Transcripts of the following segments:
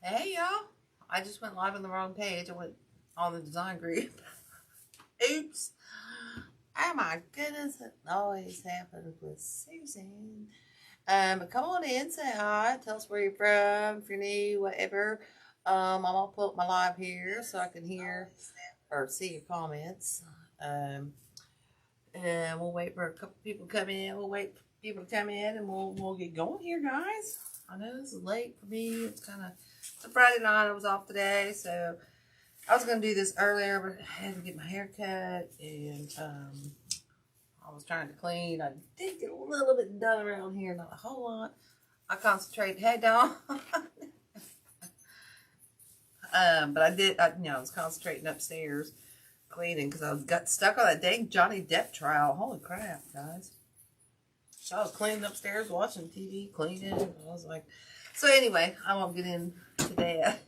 Hey y'all, I just went live on the wrong page. I went on the design group. Oops. Oh my goodness, it always happens with Susan. Come on in, say hi, tell us where you're from, if you're new, whatever. I'm gonna pull up my live here so I can hear or see your comments. Um, and we'll wait for a couple people to come in. We'll wait for people to come in and we'll get going here, guys. I know this is late for me. It's a Friday night. I was off today, so I was gonna do this earlier, but I had to get my hair cut and I was trying to clean. I did get a little bit done around here, not a whole lot. I concentrated. Hey, Dawn. But I was concentrating upstairs cleaning because I got stuck on that dang Johnny Depp trial. Holy crap, guys. So I was cleaning upstairs, watching TV, cleaning. I was like, so anyway, I won't get into that.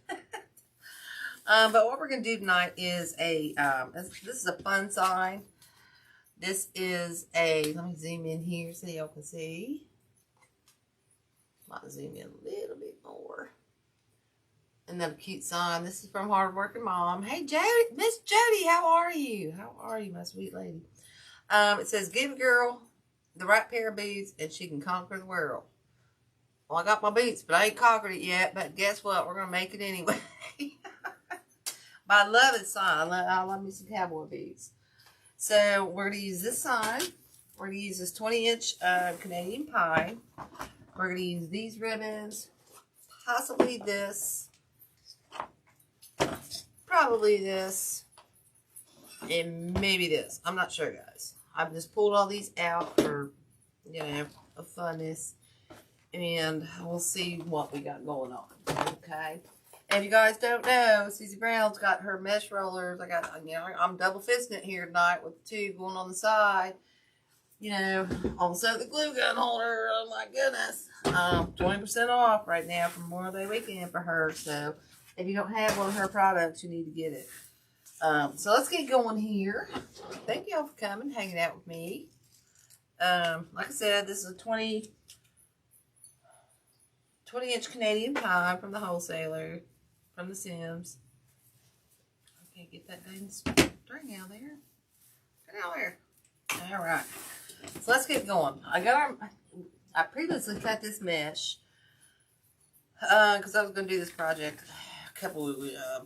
But what we're going to do tonight is this is a fun sign. This is let me zoom in here so y'all can see. Might zoom in a little bit more. Another cute sign. This is from Hard Working Mom. Hey, Jody, Miss Jody, how are you? How are you, my sweet lady? It says, give a girl the right pair of boots and she can conquer the world. Well, I got my boots, but I ain't conquered it yet. But guess what? We're going to make it anyway. But I love this sign. I love me some cowboy boots. So we're going to use this sign. We're going to use this 20-inch Canadian pine. We're going to use these ribbons. Possibly this. Probably this. And maybe this. I'm not sure, guys. I've just pulled all these out for, a funness. And we'll see what we got going on. Okay. And if you guys don't know, Susie Brown's got her mesh rollers. I'm double fisting it here tonight with two going on the side. Also the glue gun holder. Oh my goodness. 20% off right now for Memorial Day weekend for her. So if you don't have one of her products, you need to get it. So let's get going here. Thank y'all for coming, hanging out with me. Like I said, this is a 20-inch Canadian pine from the wholesaler, from the Sims. I can't get that dang string out there. Get out there. All right. So let's get going. I previously cut this mesh because I was going to do this project probably a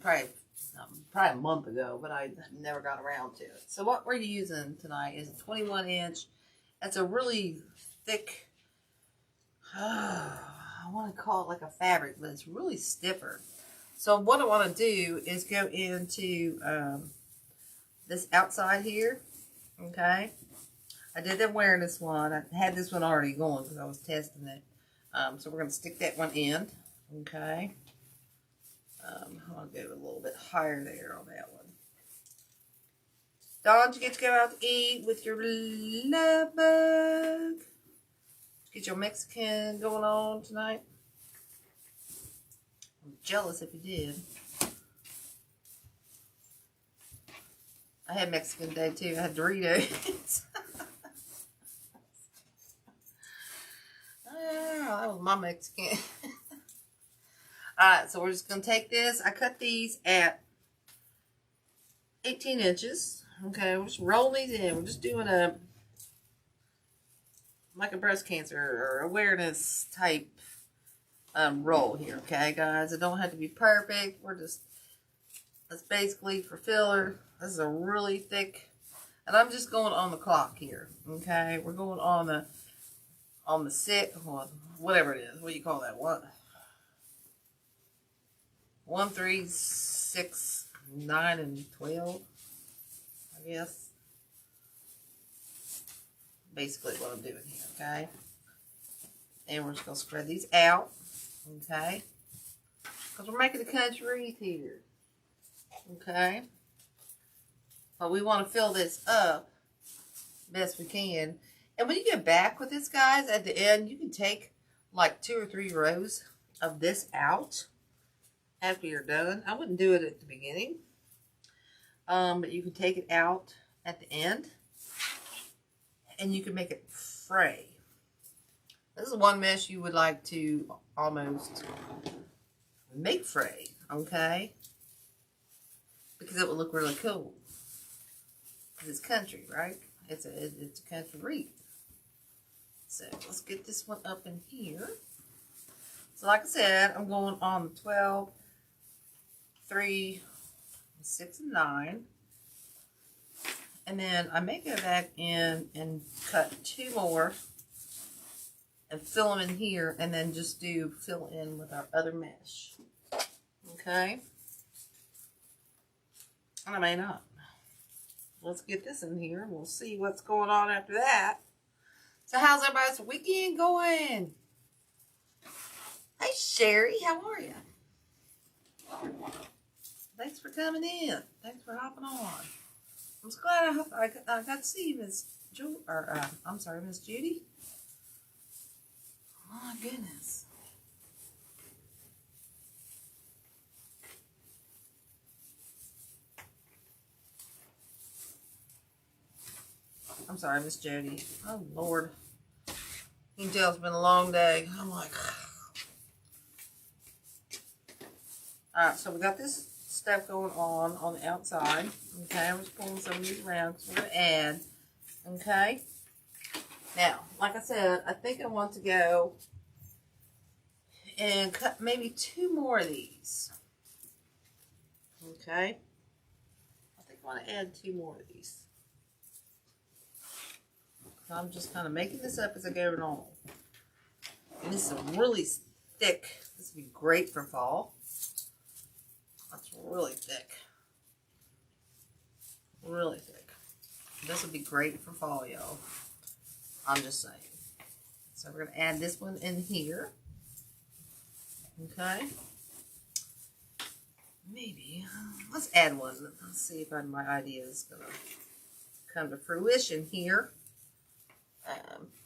month ago, but I never got around to it. So what we're using tonight is a 21-inch. That's a really thick, I want to call it like a fabric, but it's really stiffer. So what I want to do is go into this outside here, okay? I did the awareness one. I had this one already going because I was testing it. So we're going to stick that one in, okay? I'll go a little bit higher there on that one. Dawn, you get to go out to eat with your love bug. Get your Mexican going on tonight. I'm jealous if you did. I had Mexican day too. I had Doritos. Oh, that was my Mexican. Alright, so we're just going to take this. I cut these at 18 inches. Okay, we're just rolling these in. We're just doing like a breast cancer or awareness type roll here. Okay, guys? It don't have to be perfect. That's basically for filler. This is a really thick, and I'm just going on the clock here. Okay, we're going on the sit, whatever it is. What do you call that? What? 1, 3, 6, 9, and 12. I guess. Basically what I'm doing here, okay? And we're just going to spread these out, okay? Because we're making a country wreath here, okay? But we want to fill this up best we can. And when you get back with this, guys, at the end, you can take like 2 or 3 rows of this out after you're done. I wouldn't do it at the beginning. But you can take it out at the end. And you can make it fray. This is one mesh you would like to almost make fray, okay? Because it would look really cool. Because it's country, right? It's a country wreath. So let's get this one up in here. So like I said, I'm going on 12, 3, 6, and 9. And then I may go back in and cut 2 more and fill them in here, and then just fill in with our other mesh. Okay? And I may not. Let's get this in here and we'll see what's going on after that. So how's everybody's weekend going? Hey Sherry, how are you? Thanks for coming in. Thanks for hopping on. I'm so glad I got to see you, Miss Miss Judy. Oh my goodness. I'm sorry, Miss Jody. Oh Lord. You can tell it's been a long day. I'm like, alright, so we got this stuff going on the outside. Okay, I'm just pulling some of these around because we're going to add. Okay. Now, like I said, I think I want to go and cut maybe 2 more of these. Okay. I think I want to add 2 more of these. So I'm just kind of making this up as I go along. And this is really thick. This would be great for fall. That's really thick. Really thick. This would be great for fall, y'all. I'm just saying. So we're going to add this one in here. Okay. Maybe. Let's add one. Let's see if my idea is going to come to fruition here.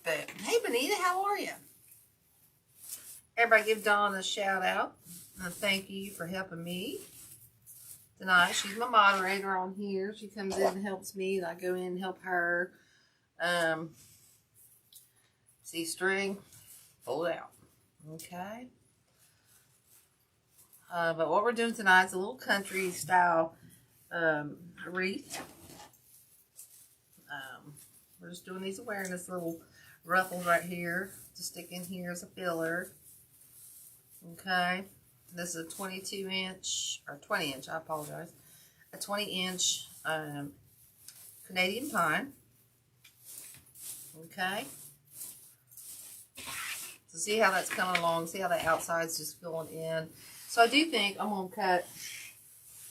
But hey, Benita, how are you? Everybody give Dawn a shout out. And thank you for helping me tonight. She's my moderator on here. She comes in and helps me, and I go in and help her. See string, fold it out. Okay. But what we're doing tonight is a little country style wreath. We're just doing these awareness little ruffles right here to stick in here as a filler. Okay. This is a 22 inch, or 20 inch, I apologize. A 20 inch Canadian pine. Okay. So see how that's coming along. See how the outside's just filling in. So I do think I'm going to cut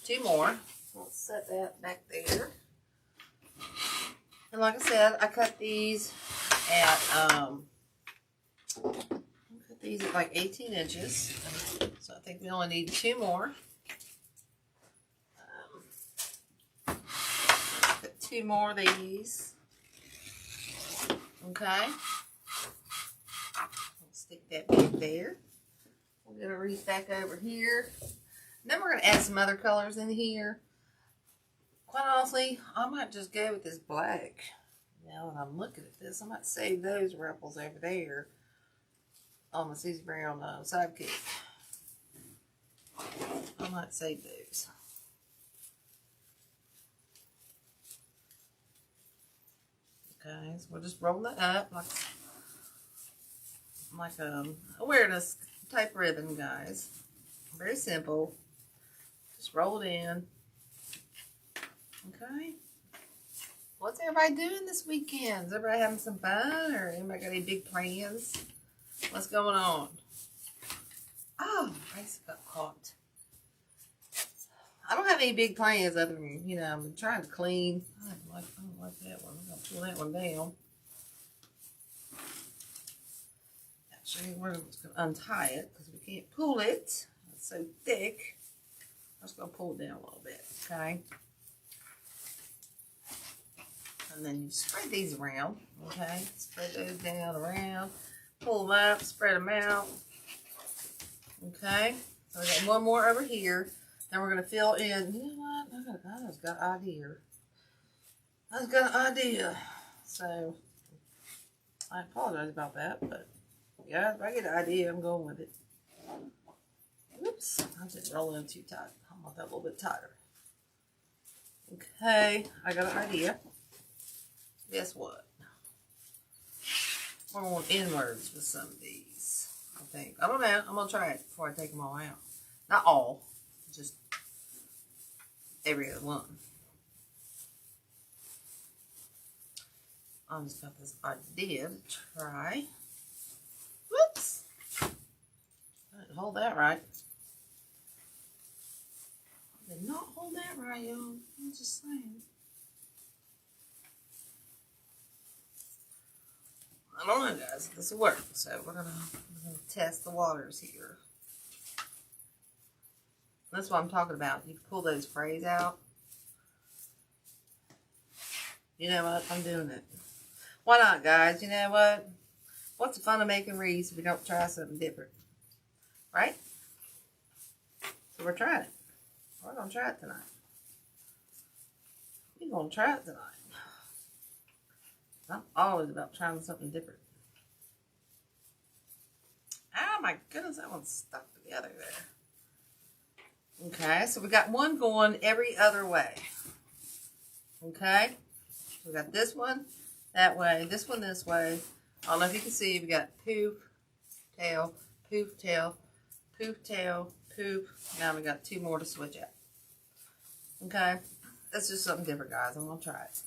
2 more. Let's set that back there. And like I said, I cut these at like 18 inches. So I think we only need 2 more. Put 2 more of these. Okay. Stick that back there. We're going to reach back over here. And then we're going to add some other colors in here. Quite honestly, I might just go with this black. Now that I'm looking at this, I might save those ruffles over there on the Susie Brown sidekick. I might save those. Okay, so we're just rolling it up like awareness type ribbon, guys. Very simple. Just roll it in. Okay. What's everybody doing this weekend? Is everybody having some fun, or anybody got any big plans? What's going on? Oh, my face got caught. I don't have any big plans other than, you know, I'm trying to clean. I don't like that one. I'm going to pull that one down. I'll show you where I'm just going to untie it because we can't pull it. It's so thick. I'm just going to pull it down a little bit, okay? And then you spread these around, okay? Spread those down around. Pull them up, spread them out. Okay? So we got one more over here. Then we're going to fill in. You know what? I just got an idea. I just got an idea. So, I apologize about that. But, yeah, if I get an idea, I'm going with it. Oops. I didn't roll in too tight. I want that a little bit tighter. Okay, I got an idea. Guess what? We're going inwards with some of these, I think. I don't know. I'm going to try it before I take them all out. Not all. Just every other one. I just got this idea to try. Whoops. I didn't hold that right. I did not hold that right, y'all. I'm just saying. I don't know, guys, if this will work. So we're gonna test the waters here. That's what I'm talking about. You can pull those sprays out. You know what? I'm doing it. Why not, guys? You know what? What's the fun of making wreaths if we don't try something different? Right? So we're trying it. We're gonna try it tonight. We're gonna try it tonight. I'm always about trying something different. Oh my goodness, that one's stuck together there. Okay, so we got one going every other way. Okay, so we got this one that way, this one this way. I don't know if you can see, we got poof, tail, poof, tail, poof, tail, poof. Now we got two more to switch out. Okay, that's just something different, guys. I'm gonna try it.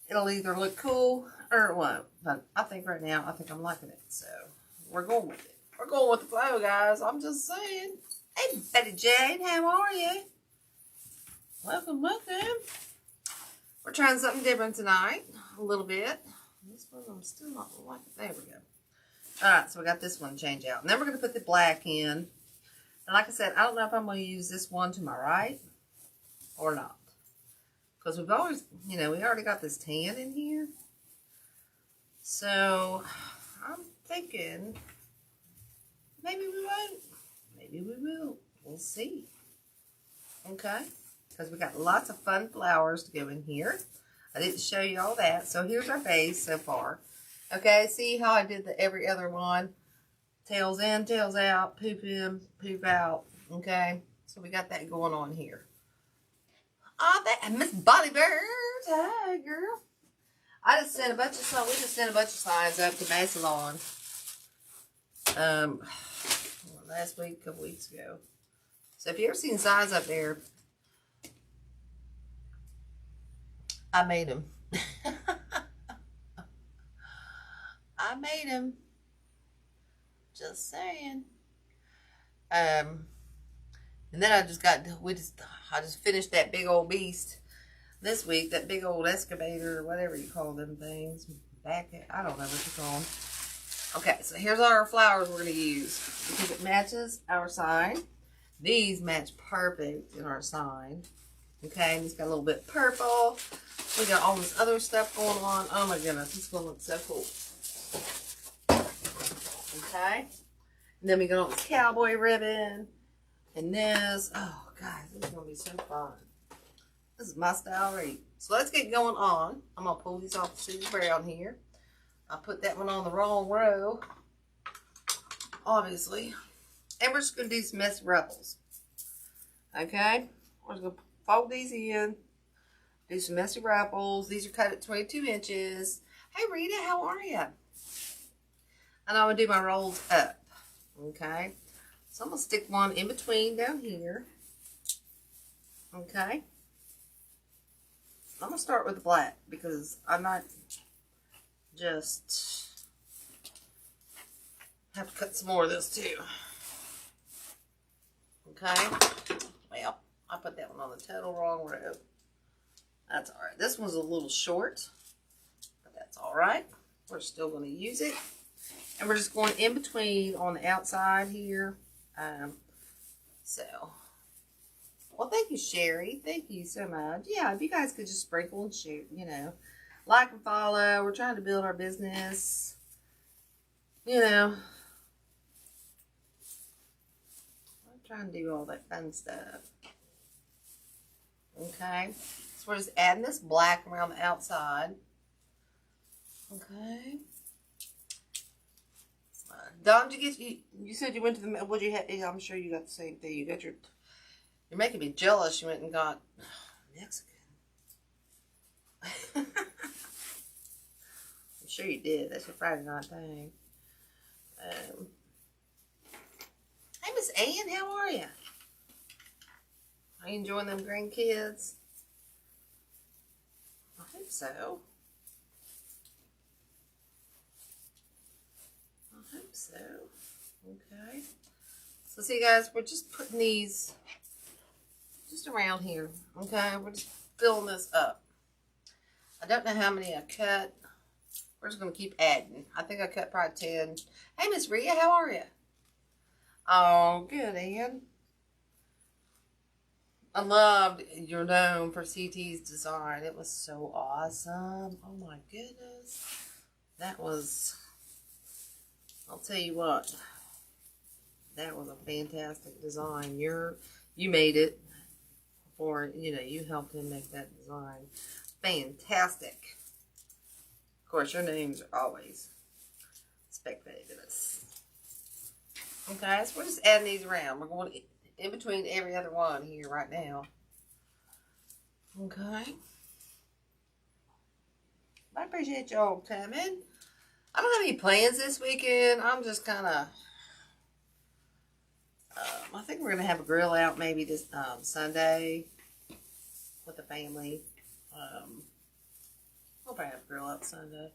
It'll either look cool or it won't. But I think right now, I think I'm liking it. So we're going with it. We're going with the flow, guys. I'm just saying. Hey, Betty Jane, how are you? Welcome, welcome. We're trying something different tonight. A little bit. This one I'm still not liking. There we go. Alright, so we got this one change out. And then we're going to put the black in. And like I said, I don't know if I'm going to use this one to my right or not. Because we've always, you know, we already got this tan in here. So, I'm thinking, maybe we won't. Maybe we will. We'll see. Okay? Because we got lots of fun flowers to go in here. I didn't show you all that. So, here's our vase so far. Okay, see how I did the every other one? Tails in, tails out, poop in, poop out. Okay? So, we got that going on here. Oh, that Miss Bonnie Bird. Hi, girl. I just sent a bunch of signs. We just sent a bunch of signs up to Massillon. Last week, a couple weeks ago. So if you ever seen signs up there, I made them. I made them. Just saying. And then I just finished that big old beast this week, that big old excavator or whatever you call them things. I don't know what you call them. Okay, so here's all our flowers we're going to use because it matches our sign. These match perfect in our sign. Okay, and it's got a little bit purple. We got all this other stuff going on. Oh my goodness, this is going to look so cool. Okay, and then we got all this cowboy ribbon. And this, oh guys, this is going to be so fun. This is my style wreath. So let's get going on. I'm going to pull these off the Susie Brown here. I put that one on the wrong row, obviously. And we're just going to do some messy ruffles. Okay? We're just going to fold these in. Do some messy ruffles. These are cut at 22 inches. Hey Rita, how are you? And I'm going to do my rolls up. Okay? So I'm going to stick one in between down here. Okay. I'm going to start with the black because I might just have to cut some more of this too. Okay. Well, I put that one on the total wrong row. That's alright. This one's a little short, but that's alright. We're still going to use it. And we're just going in between on the outside here. Well, thank you, Sherry. Thank you so much. Yeah, if you guys could just sprinkle and share, you know, like and follow. We're trying to build our business, you know. I'm trying to do all that fun stuff. Okay, so we're just adding this black around the outside. Okay. Don, did you said you went to the, what you had, yeah, I'm sure you got the same thing. You got you're making me jealous. You went and got Mexican. I'm sure you did. That's your Friday night thing. Hey, Miss Ann, how are you? Are you enjoying them grandkids? I hope so. I hope so. Okay. So see, guys, we're just putting these just around here. Okay, we're just filling this up. I don't know how many I cut. We're just going to keep adding. I think I cut probably 10. Hey, Miss Rhea, how are you? Oh, good, Ann. I loved your gnome for CT's design. It was so awesome. Oh, my goodness. That was, I'll tell you what. That was a fantastic design. You made it. Or, you helped him make that design. Fantastic. Of course, your names are always spectaculous. Okay, so we're just adding these around. We're going in between every other one here right now. Okay. I appreciate y'all coming. I don't have any plans this weekend. I'm just kind of... I think we're going to have a grill out maybe this Sunday with the family. We'll probably have a grill out Sunday.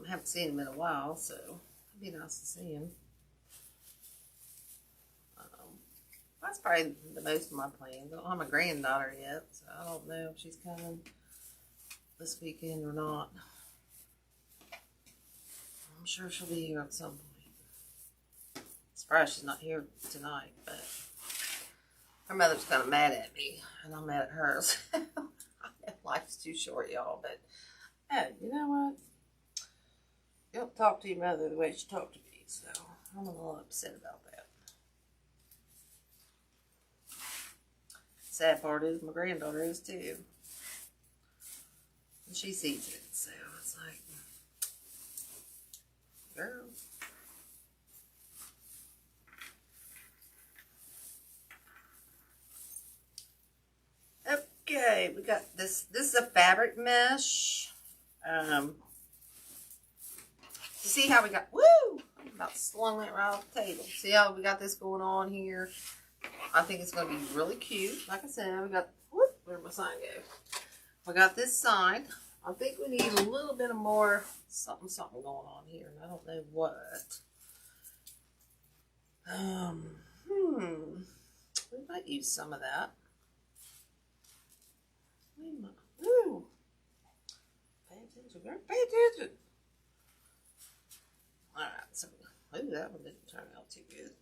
Haven't seen him in a while, so it'd be nice to see him. That's probably the most of my plans. I don't have my granddaughter yet, so I don't know if she's coming this weekend or not. I'm sure she'll be here at some point. Surprised she's not here tonight, but her mother's kind of mad at me, and I'm mad at her. Life's too short, y'all, but hey, you know what? You don't talk to your mother the way she talked to me, so I'm a little upset about that. Sad part is my granddaughter is too. And she sees it, so it's like, girl. Okay, we got this. This is a fabric mesh. You see how we got, woo! I'm about slung that right off the table. See how we got this going on here? I think it's going to be really cute. Like I said, we got, whoop, where'd my sign go? We got this side. I think we need a little bit of more something going on here. And I don't know what. We might use some of that. Ooh. Pay attention, girl. Pay attention. Alright, so, ooh, that one didn't turn out too good.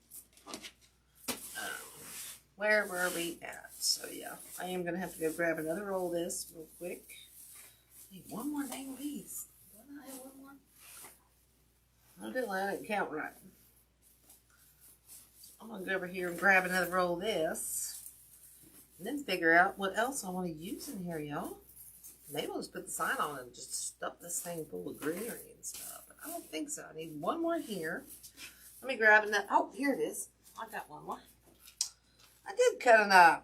Where were we at? So, yeah, I am going to have to go grab another roll of this real quick. I need one more dang piece. Don't I have one more? I didn't count right. So I'm going to go over here and grab another roll of this. And then figure out what else I want to use in here, y'all. Maybe I'll just put the sign on and just stuff this thing full of greenery and stuff. But I don't think so. I need one more here. Let me grab another. Oh, here it is. I got one more. I did cut enough.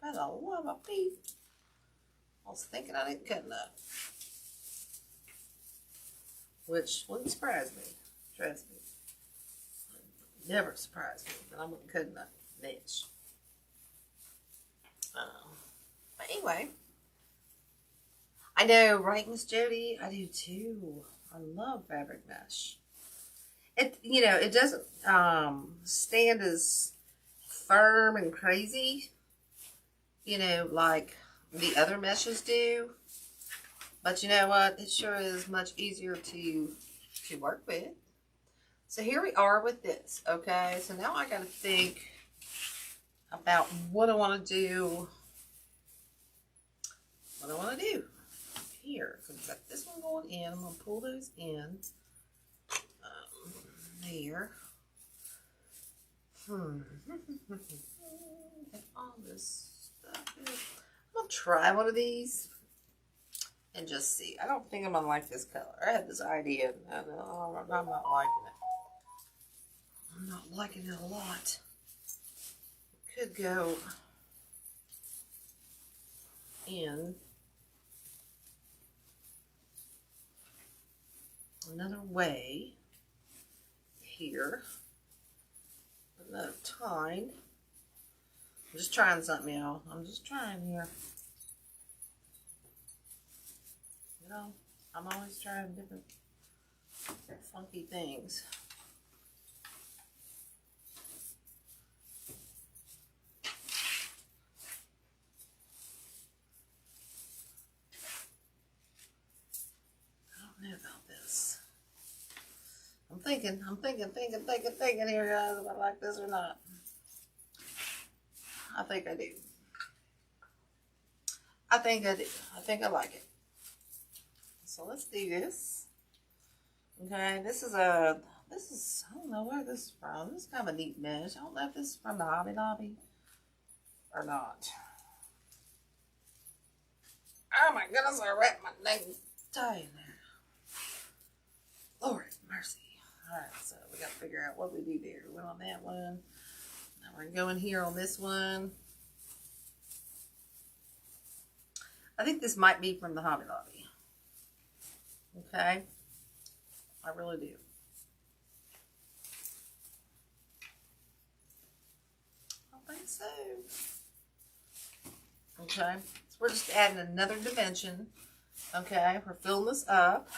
That's a lot of piece. I was thinking I didn't cut enough. Which wouldn't surprise me. Trust me. It never surprised me that I wouldn't cut enough mesh. But anyway. I know, right, Miss Jody? I do too. I love fabric mesh. It doesn't stand as firm and crazy, like the other meshes do. But you know what? It sure is much easier to work with. So here we are with this, okay? So now I got to think about what I want to do. What I want to do here. So we've got this one going in. I'm going to pull those in. There. Get all this stuff in. I'm going to try one of these. and just see. I don't think I'm gonna like this color. I had this idea. I'm not liking it. I'm not liking it a lot. Could go in another way here. Another tine. I'm just trying something, y'all. I'm just trying here. You know, I'm always trying different funky things. I don't know about this. I'm thinking here, guys, if I like this or not. I think I do. I think I do. I think I like it. So let's do this. Okay, this is, I don't know where this is from. This is kind of a neat mesh. I don't know if this is from the Hobby Lobby or not. Oh my goodness, I wrapped my dang tie in there. Lord mercy. Alright, so we got to figure out what we do there. We went on that one. Now we're going to go in here on this one. I think this might be from the Hobby Lobby. Okay? I really do. I think so. Okay? So we're just adding another dimension. Okay? We're filling this up.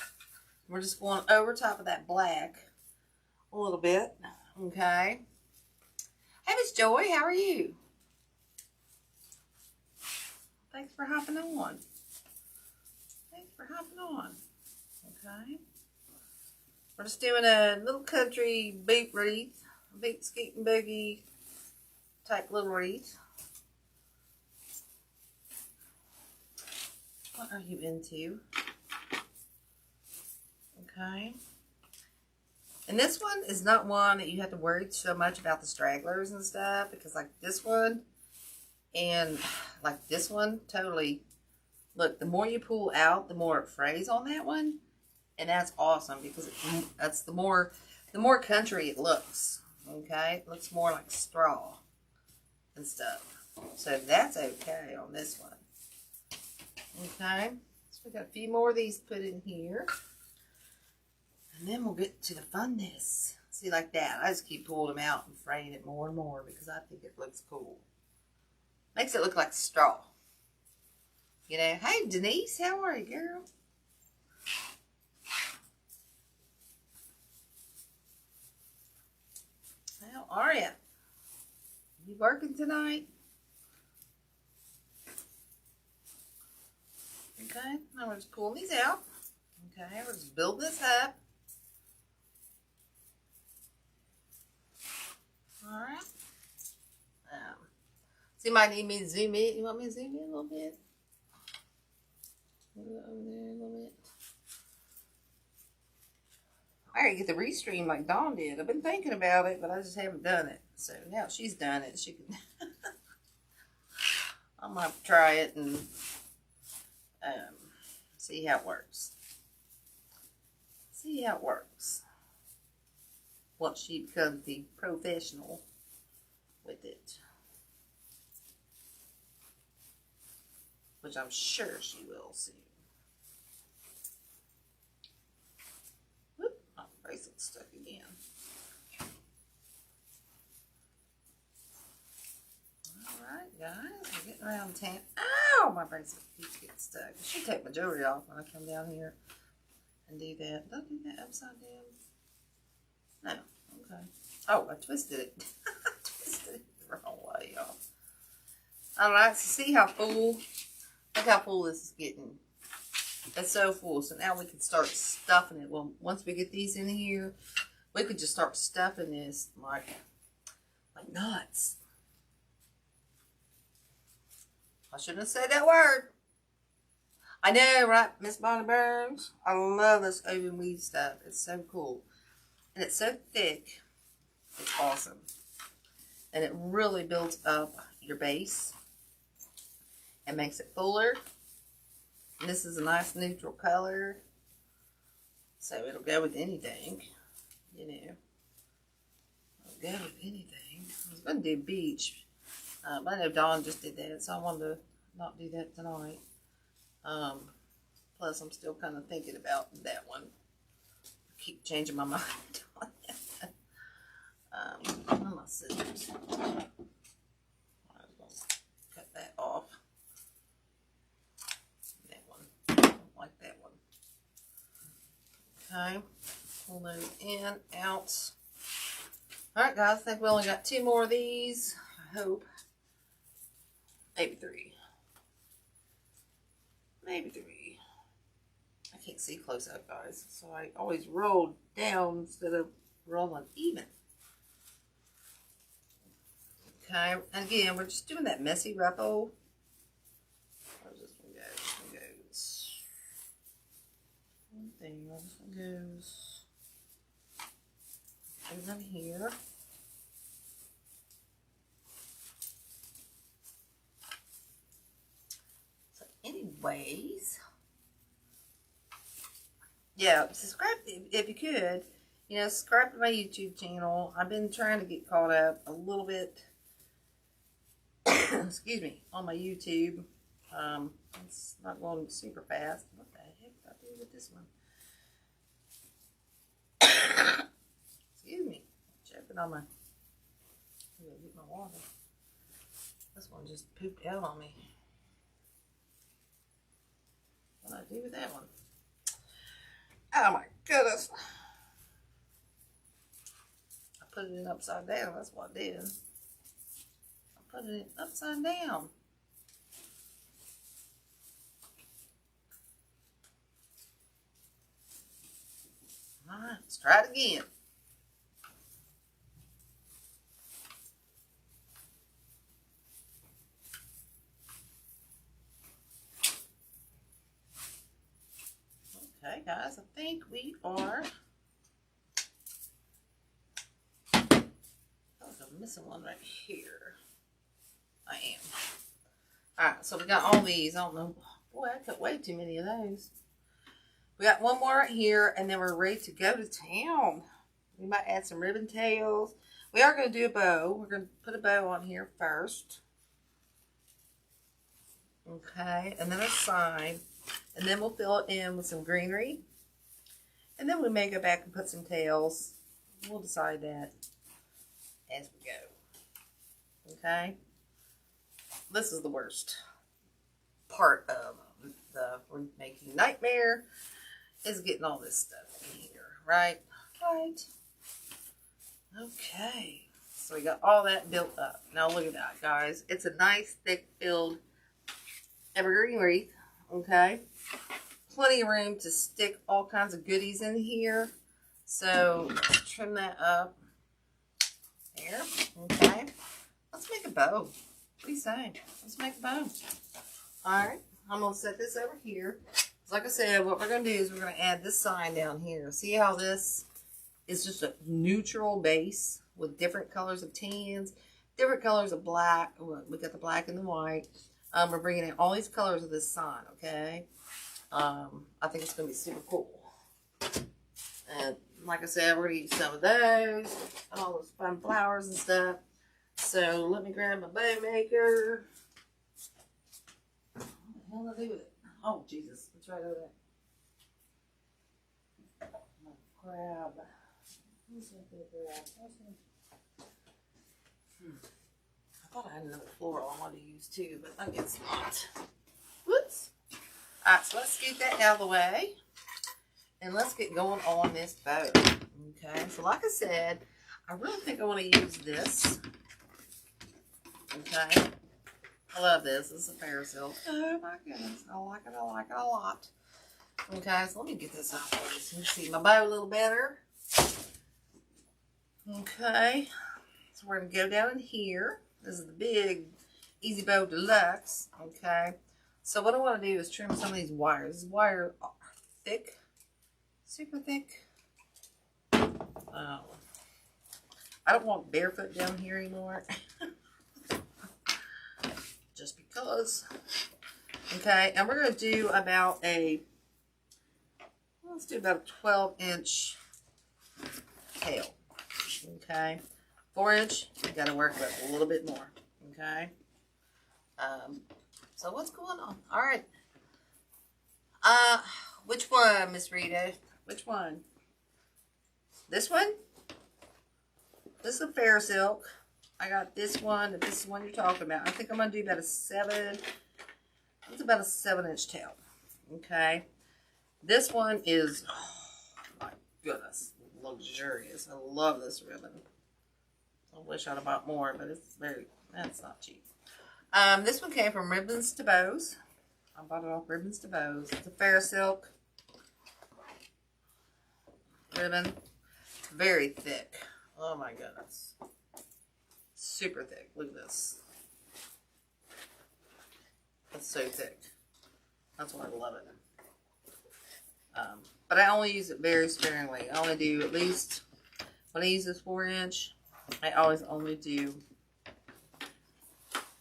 We're just going over top of that black a little bit. Okay? Hey, Miss Joy, how are you? Thanks for hopping on. Thanks for hopping on. Okay? We're just doing a little country beat wreath. Beat skeet and boogie type little wreath. What are you into? Okay. And this one is not one that you have to worry so much about the stragglers and stuff, because like this one and like this one, totally, look, the more you pull out, the more it frays on that one. And that's awesome, because that's the more country it looks. Okay. It looks more like straw and stuff. So that's okay on this one. Okay. So we got a few more of these put in here. And then we'll get to the funness. See, like that. I just keep pulling them out and fraying it more and more because I think it looks cool. Makes it look like straw. You know, hey Denise, how are you, girl? How are you? You working tonight? Okay, now we're just pulling these out. Okay, we're just building this up. Alright. So you might need me to zoom in. You want me to zoom in a little bit? Over there a little bit. I gotta get the restream like Dawn did. I've been thinking about it, but I just haven't done it. So now she's done it. She can. I might try it and see how it works. See how it works. Once she becomes the professional with it. Which I'm sure she will soon. Whoop, my bracelet's stuck again. Alright, guys, we're getting around 10. Ow! My bracelet keeps getting stuck. I should take my jewelry off when I come down here and do that. Did I do that upside down? No. Okay. Oh, I twisted it. I twisted it the wrong way, y'all. Alright, so see how full? Look how full this is getting. It's so full. So now we can start stuffing it. Well, once we get these in here, we could just start stuffing this like nuts. I shouldn't have said that word. I know, right, Miss Bonnie Burns? I love this oven weave stuff. It's so cool. And it's so thick. It's awesome. And it really builds up your base and makes it fuller. And this is a nice neutral color. So it'll go with anything, you know. It'll go with anything. I was going to do beach. But I know Dawn just did that, so I wanted to not do that tonight. Plus, I'm still kind of thinking about that one. I keep changing my mind on that. Where are my scissors? I'm going to cut that off. That one. I don't like that one. Okay. Pull those in, out. Alright, guys. I think we only got 2 more of these. I hope. Maybe 3. Maybe 3. I can't see close up, guys. So I always roll down instead of rolling even. Okay, and again, we're just doing that messy ruffle. Where's this one go? This one goes. One thing, this one goes. Over here. So, anyways, yeah, subscribe if you could. You know, subscribe to my YouTube channel. I've been trying to get caught up a little bit. Excuse me, on my YouTube. It's not going super fast. What the heck did I do with this one? Excuse me, choking on my. I'm gonna get my water. This one just pooped out on me. What did I do with that one? Oh my goodness! I put it in upside down. That's what I did. Put it upside down. Alright, let's try it again. Okay, guys, I think we are. I'm missing one right here. I am. Alright, so we got all these. I don't know. Boy, I cut way too many of those. We got one more right here, and then we're ready to go to town. We might add some ribbon tails. We are going to do a bow. We're going to put a bow on here first. Okay, and then a sign. And then we'll fill it in with some greenery. And then we may go back and put some tails. We'll decide that as we go. Okay? This is the worst part of the making nightmare is getting all this stuff in here, right? Right. Okay. So we got all that built up. Now look at that, guys. It's a nice, thick filled evergreen wreath. Okay. Plenty of room to stick all kinds of goodies in here. So let's trim that up. There. Okay. Let's make a bow. What do you say? Let's make a bow. Alright, I'm going to set this over here. Like I said, what we're going to do is we're going to add this sign down here. See how this is just a neutral base with different colors of tans, different colors of black. We got the black and the white. We're bringing in all these colors of this sign, okay? I think it's going to be super cool. And like I said, we're going to use some of those, all those fun flowers and stuff. So let me grab my bow maker. What the hell did I do with it? Oh, Jesus. It's right over there. Grab. What's that big grab? I thought I had another floral I wanted to use too, but I guess not. Whoops. Alright, so let's scoot that out of the way. And let's get going on this bow. Okay, so like I said, I really think I want to use this. Okay. I love this. This is a parasail. Oh my goodness. I like it. I like it a lot. Okay, so let me get this off so you can see my bow a little better. Okay. So we're going to go down in here. This is the big Easy Bow Deluxe. Okay. So what I want to do is trim some of these wires. These wires are thick. Super thick. I don't want barefoot down here anymore. Just because Okay, and we're going to do about let's do about a 12-inch tail. Okay, 4-inch, you got to work with a little bit more. Okay, so what's going on? All right. Which one, Miss Rita? Which one? This one? This is a fair silk. I got this one. This is the one you're talking about. I think I'm going to do about a 7. It's about a 7-inch tail. Okay. This one is, oh my goodness, luxurious. I love this ribbon. I wish I'd have bought more, but that's not cheap. This one came from Ribbons to Bows. I bought it off Ribbons to Bows. It's a fair silk ribbon. Very thick. Oh my goodness. Super thick. Look at this. It's so thick. That's why I love it. But I only use it very sparingly. I only do at least, when I use this 4-inch, I always only do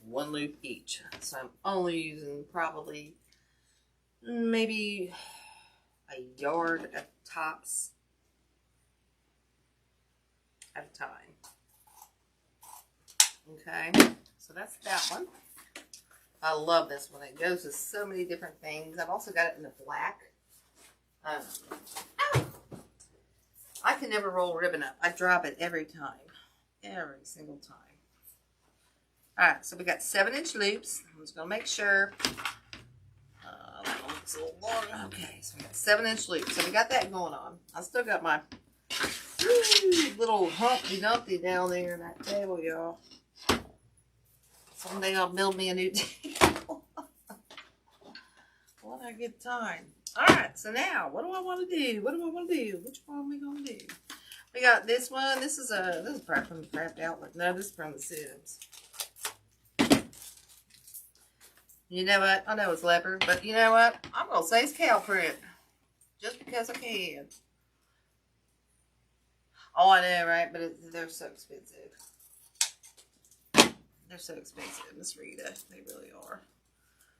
1 loop each. So I'm only using probably maybe a yard at tops at a time. Okay, so that's that one. I love this one. It goes with so many different things. I've also got it in the black. I can never roll ribbon up. I drop it every time. Every single time. Alright, so we got 7-inch loops. I'm just going to make sure. That one looks a little long. Okay, so we got 7-inch loops. So we got that going on. I still got my little Humpty Dumpty down there in that table, y'all. Someday I'll build me a new table. When I get time. Alright, so now, what do I want to do? What do I want to do? Which one are we going to do? We got this one. This is probably from the Craft Outlet. No, this is from the Sims. You know what? I know it's leopard, but you know what? I'm going to say it's cow print. Just because I can. Oh, I know, right? But they're so expensive. They're so expensive, Miss Rita. They really are.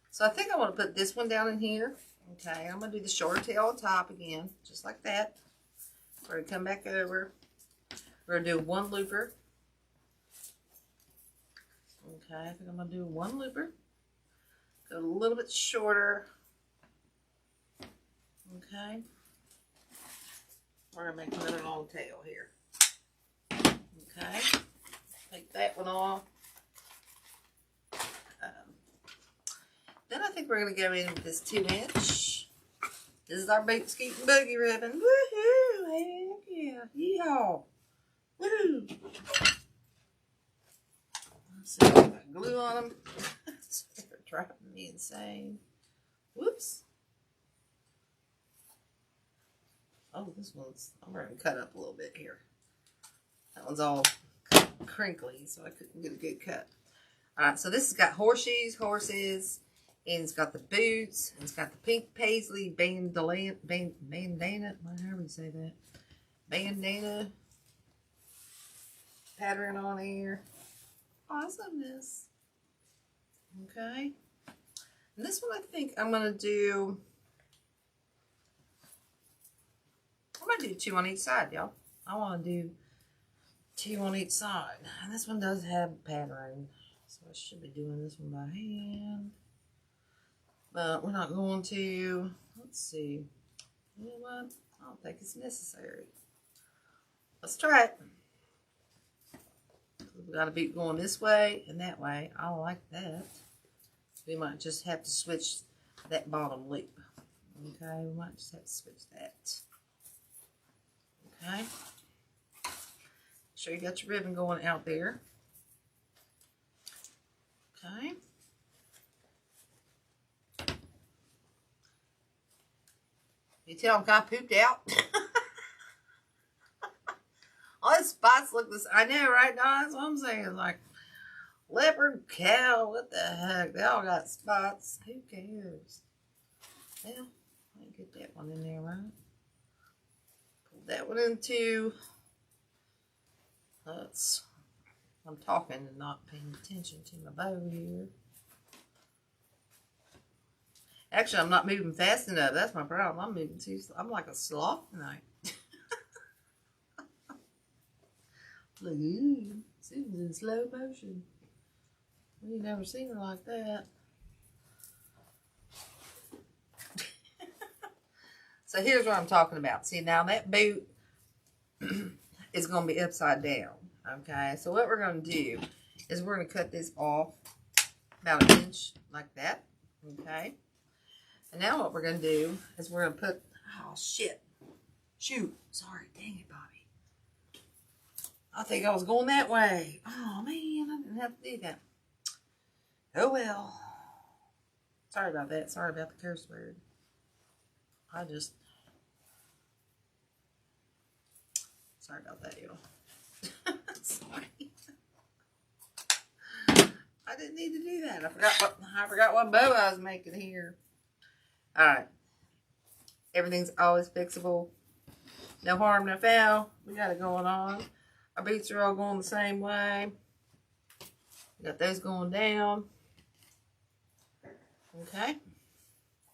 So I think I want to put this one down in here. Okay, I'm going to do the short tail on top again. Just like that. We're going to come back over. We're going to do 1 looper. Okay, I think I'm going to do 1 looper. Go a little bit shorter. Okay. We're going to make another long tail here. Okay. Take that one off. Then I think we're going to go in with this 2-inch. This is our boot skeet and boogie ribbon. Woohoo! Heck yeah. Yeehaw. Woohoo! Let's see if I got glue on them. They're driving me insane. Whoops. Oh, this one's, I'm going to cut up a little bit here. That one's all crinkly, so I couldn't get a good cut. Alright, so this has got horseshoes, horses, and it's got the boots, and it's got the pink paisley bandana, however you say that, bandana pattern on here. Awesomeness. Okay. And this one I think I'm going to do, 2 on each side, y'all. I want to do 2 on each side. And this one does have pattern. So I should be doing this one by hand. But we're not going to. Let's see. You know what? I don't think it's necessary. Let's try it. We've got to be going this way and that way. I like that. We might just have to switch that bottom loop. Okay, we might just have to switch that. Okay. Make sure you got your ribbon going out there. Okay. You tell them kind of pooped out. All the spots look this. I know, right, Don? That's what I'm saying. Like leopard, cow, what the heck? They all got spots. Who cares? Well, let me get that one in there, right? Pull that one into. I'm talking and not paying attention to my bow here. Actually, I'm not moving fast enough. That's my problem. I'm moving too slow. I'm like a sloth tonight. Look, Susan's in slow motion. We ain't never seen her like that. So here's what I'm talking about. See, now that boot is going to be upside down. Okay, so what we're going to do is we're going to cut this off about an inch like that. Okay. And now what we're going to do is we're going to put, oh shit, shoot, sorry, dang it, Bobby. I think I was going that way. Oh man, I didn't have to do that. Oh well. Sorry about that. Sorry about the curse word. Sorry about that, y'all. Sorry. I didn't need to do that. I forgot what bow I was making here. Alright. Everything's always fixable. No harm, no foul. We got it going on. Our boots are all going the same way. We got those going down. Okay.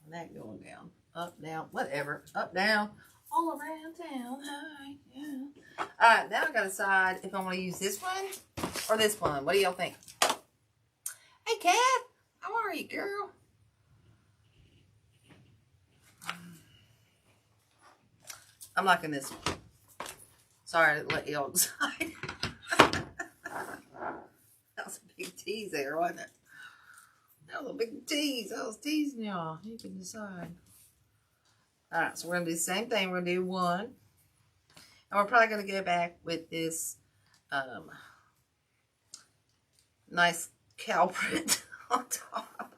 And that going down. Up, down, whatever. Up, down. All around town. Hi. Yeah. Alright, now I gotta decide if I want to use this one or this one. What do y'all think? Hey, Kat. How are you, girl? I'm liking this one. Sorry to let y'all decide. That was a big tease there, wasn't it? That was a big tease. I was teasing y'all. You can decide. Alright, so we're going to do the same thing. We're going to do one. And we're probably going to go back with this nice cow print on top.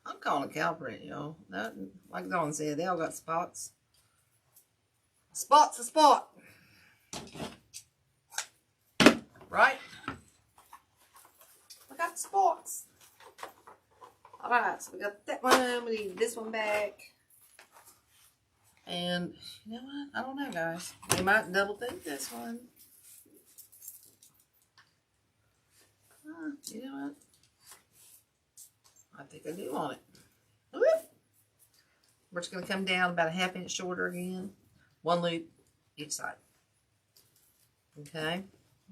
I'm calling it cow print, y'all. Like Dawn said, they all got spots. A spot's a spot. Right? We got spots. Alright, so we got that one. We need this one back. And you know what? I don't know, guys. We might double think this one. You know what? I think I do want it. Whoop. We're just going to come down about a ½ inch shorter again. One loop each side. Okay.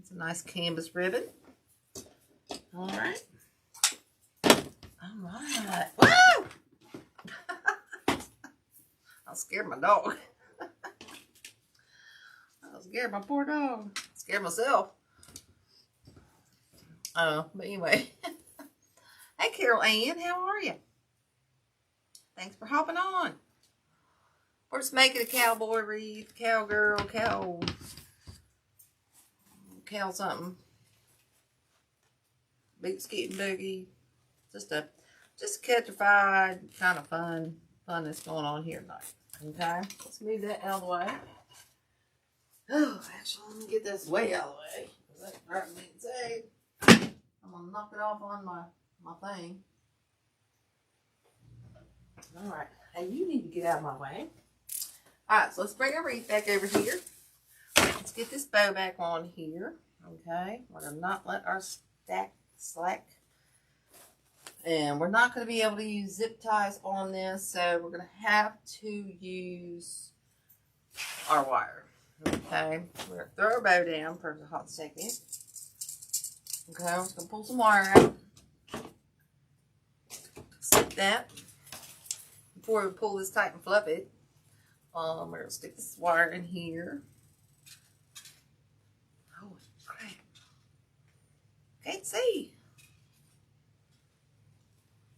It's a nice canvas ribbon. All right. All right. Woo! I scared my dog. I scared my poor dog. I scared myself. But anyway. Hey, Carol Ann, how are you? Thanks for hopping on. We're just making a cowboy wreath, cowgirl, cow something. Big skitting boogie. Just catchified kind of fun that's going on here tonight. Okay, let's move that out of the way. Oh, actually, let me get this way out of the way. That's driving me insane. I'm gonna knock it off on my thing. All right, hey, you need to get out of my way. All right, so let's bring our wreath back over here. Let's get this bow back on here. Okay, we're gonna not let our stack slack. And we're not going to be able to use zip ties on this, so we're going to have to use our wire. Okay, we're going to throw our bow down for a hot second. Okay, I'm just going to pull some wire out. Stick that. Before we pull this tight and fluff it, we're going to stick this wire in here. Oh, crap. Can't see.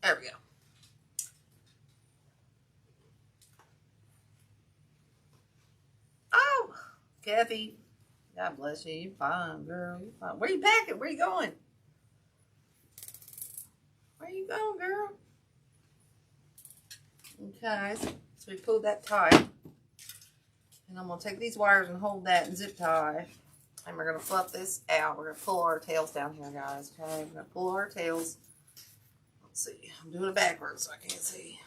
There we go. Oh, Kathy. God bless you. You're fine, girl. You're fine. Where you packing? Where you going? Where you going, girl? Okay, so we pulled that tight. And I'm going to take these wires and hold that and zip tie. And we're going to fluff this out. We're going to pull our tails down here, guys. Okay, we're going to pull our tails. Let's see, I'm doing it backwards so I can't see.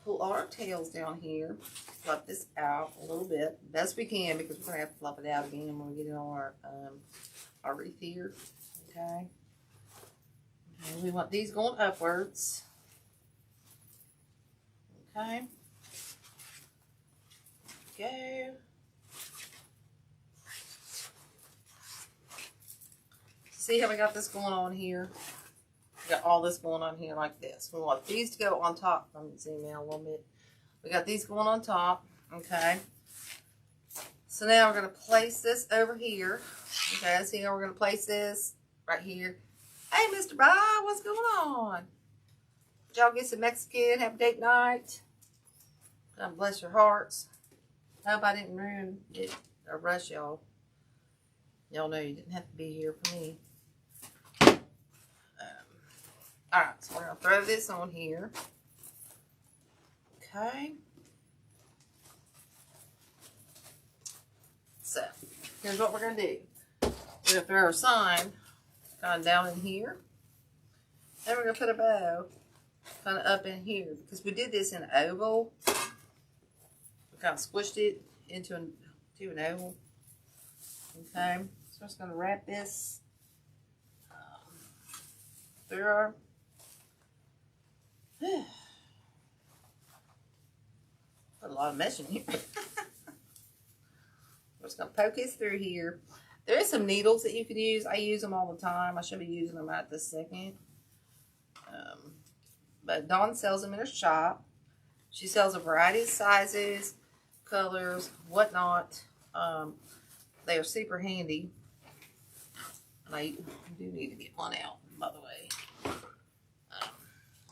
Pull all our tails down here. Fluff this out a little bit. Best we can, because we're going to have to fluff it out again when we get it on our wreath here. Okay. And we want these going upwards. Okay. Go. See how we got this going on here? We got all this going on here like this. We want these to go on top. Let me zoom out a little bit. We got these going on top. Okay. So now we're going to place this over here. Okay, see how we're going to place this right here. Hey, Mr. Bob, what's going on? Did y'all get some Mexican? Have a date night? God bless your hearts. I hope I didn't ruin it or rush y'all. Y'all know you didn't have to be here for me. Alright, so we're going to throw this on here. Okay. So, here's what we're going to do. We're going to throw our sign kind of down in here. Then we're going to put a bow kind of up in here. Because we did this in an oval. We kind of squished it into an oval. Okay. So I'm just going to wrap this through our... Put a lot of mesh in here. We're just going to poke this through here. There is some needles that you could use. I use them all the time. I should be using them right this second. But Dawn sells them in her shop. She sells a variety of sizes, colors, whatnot. They are super handy. And I do need to get one out, by the way.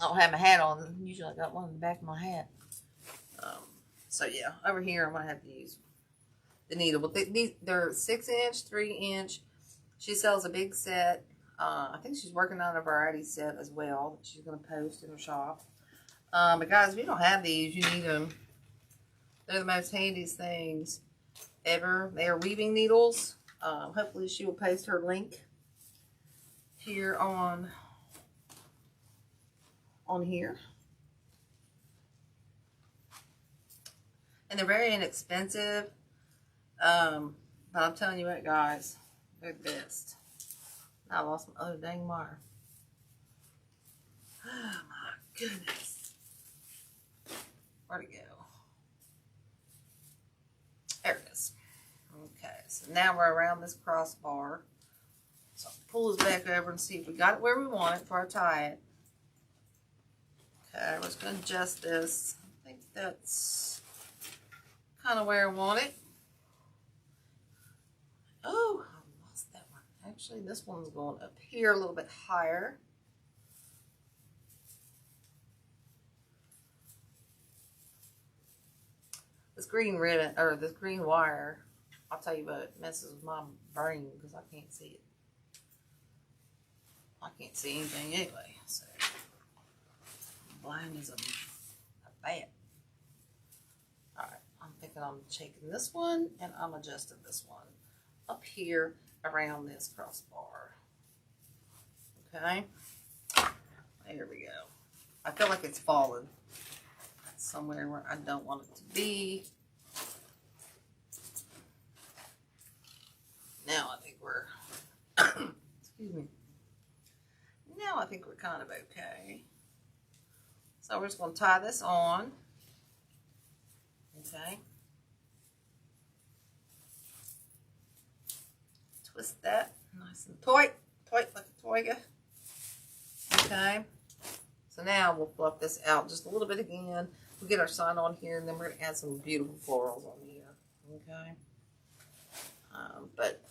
I don't have my hat on. Usually I got one in the back of my hat. So yeah, over here I'm going to have to use the needle. But they're 6-inch, 3-inch. She sells a big set. I think she's working on a variety set as well that she's going to post in her shop. But guys, if you don't have these, you need them. They're the most handiest things ever. They are weaving needles. Hopefully she will post her link here on here. And they're very inexpensive. But I'm telling you what, guys, they're the best. I lost my other dang wire. Oh my goodness. Where'd it go? There it is. Okay, so now we're around this crossbar. So I'll pull this back over and see if we got it where we want it before I tie it. Okay, we're just going to adjust this. I think that's kind of where I want it. Oh, I lost that one. Actually, this one's going up here a little bit higher. This green ribbon, or this green wire, I'll tell you what, it messes with my brain because I can't see it. I can't see anything anyway, so blind as a bat. Alright, I'm thinking I'm shaking this one and I'm adjusting this one up here around this crossbar. Okay, there we go. I feel like it's falling somewhere where I don't want it to be. Now I think we're excuse me. Now I think we're kind of okay. So we're just going to tie this on. Okay. Twist that nice and tight like a toiga. Okay. So now we'll fluff this out just a little bit again. We'll get our sign on here, and then we're going to add some beautiful florals on here. Okay. But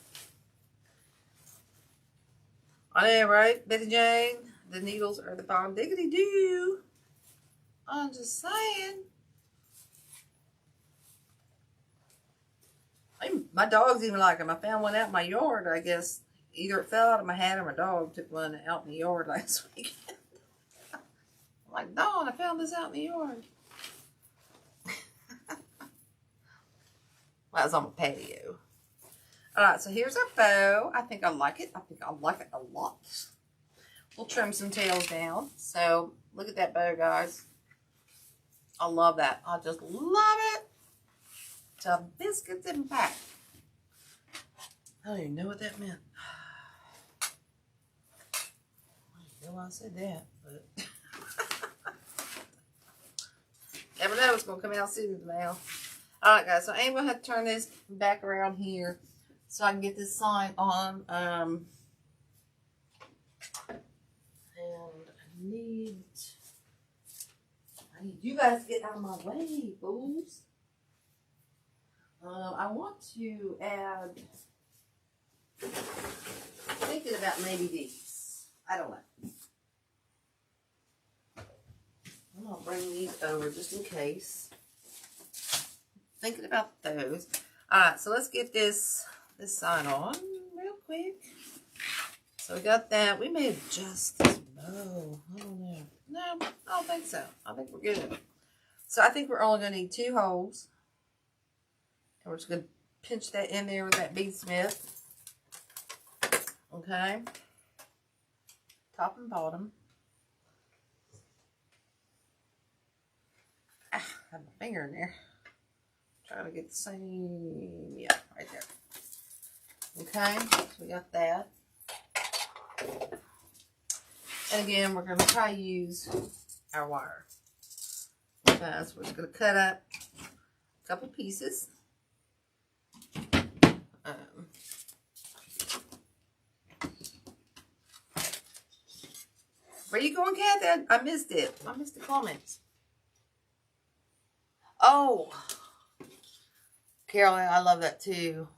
I know, right, Betty Jane? The needles are the bomb diggity doo. I'm just saying. My dogs even like them. I found one out in my yard, I guess. Either it fell out of my hat or my dog took one out in the yard last weekend. I'm like, Dawn, I found this out in the yard. Well, it was on my patio. Alright, so here's our bow. I think I like it. I think I like it a lot. We'll trim some tails down. So, look at that bow, guys. I love that. I just love it. To biscuits and back. I don't even know what that meant. I don't even know why I said that, but never know what's going to come out soon now. Alright guys, so I am going to have to turn this back around here so I can get this sign on. And I need you guys to get out of my way, fools. I want to add, thinking about maybe these. I don't know. I'm going to bring these over just in case. Thinking about those. Alright, so let's get this sign on real quick. So we got that. We may adjust this bow. I don't know. No, I don't think so. I think we're good. So I think we're only going to need 2 holes. And we're just going to pinch that in there with that beadsmith. Okay. Top and bottom. Ah, I have my finger in there. Trying to get the same, yeah, right there. Okay, so we got that. And again, we're going to try to use our wire. Okay, so we're just going to cut up a couple pieces. Where you going, Kathy? I missed it. I missed the comments. Oh, Carolyn, I love that too.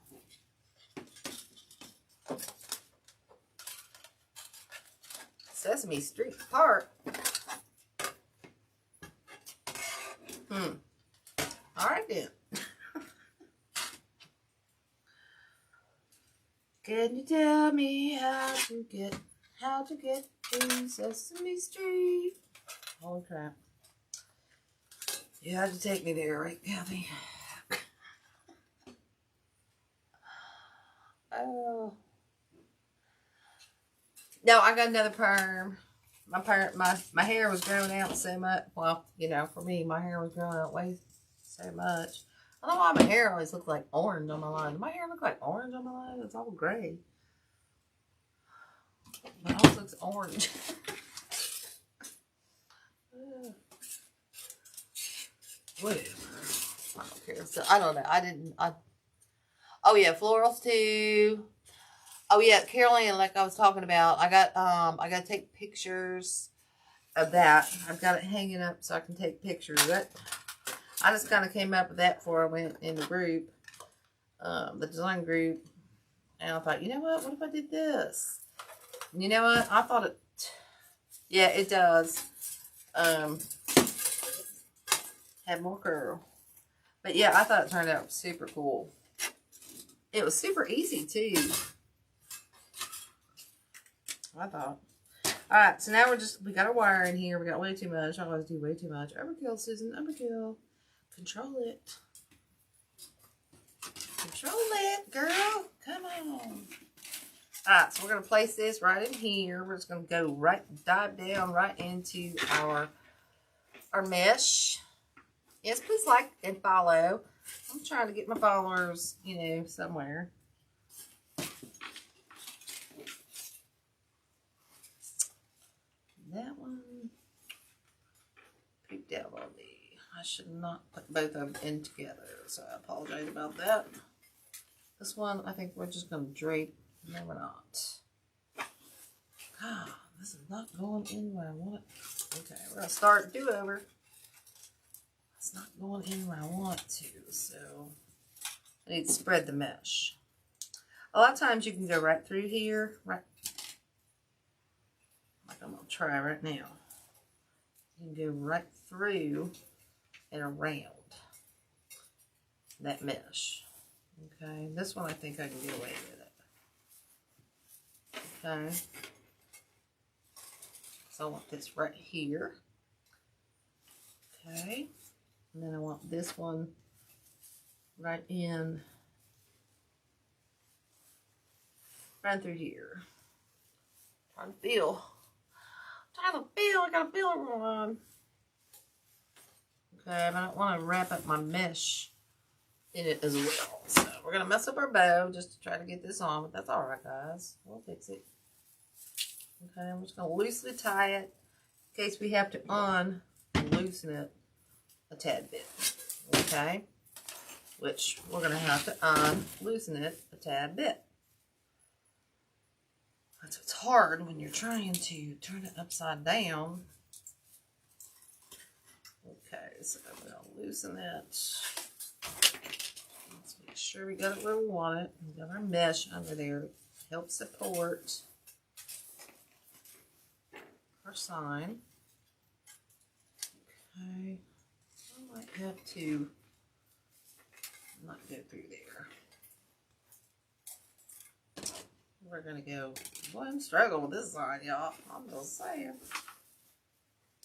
Sesame Street Park. All right then. Can you tell me how to get to Sesame Street? Holy crap. You had to take me there, right, Kathy? Oh. No, I got another perm. My hair was growing out so much. Well, you know, for me, my hair was growing out way so much. I don't know why my hair always looked like orange on my line. Does my hair look like orange on my line? It's all gray. But it always looks orange. Whatever. I don't care. So I don't know. Oh yeah, florals too. Oh yeah, Caroline, like I was talking about, I got to take pictures of that. I've got it hanging up so I can take pictures of it. I just kind of came up with that before I went in the group, the design group, and I thought, you know what if I did this? And you know what? I thought it, yeah, it does, have more curl. But yeah, I thought it turned out super cool. It was super easy too, I thought. Alright, so now we got our wire in here. We got way too much. I always do way too much. Overkill, Susan. Overkill. Control it. Control it, girl. Come on. Alright, so we're going to place this right in here. We're just going to go dive down right into our mesh. Yes, please like and follow. I'm trying to get my followers, you know, somewhere. That one peeked out on me. I should not put both of them in together, so I apologize about that. This one, I think we're just going to drape. No, we're not. Ah, this is not going in where I want it. Okay, we're going to start do-over. It's not going in where I want to, so I need to spread the mesh. A lot of times you can go right through here, right. Like I'm going to try right now. You can go right through and around that mesh. Okay, this one I think I can get away with it. Okay. So I want this right here. Okay. And then I want this one right in, right through here. Trying to feel. I gotta feel everyone. Okay, but I don't want to wrap up my mesh in it as well. So we're gonna mess up our bow just to try to get this on, but that's alright, guys. We'll fix it. Okay, I'm just going to loosely tie it in case we have to loosen it a tad bit. Okay, which we're going to have to loosen it a tad bit. It's hard when you're trying to turn it upside down. Okay, so I'm going to loosen it. Let's make sure we got it where we want it. We got our mesh under there to help support our sign. Okay, I might have to not go through there. We're gonna go. Boy, I'm struggling with this sign, y'all. I'm just saying.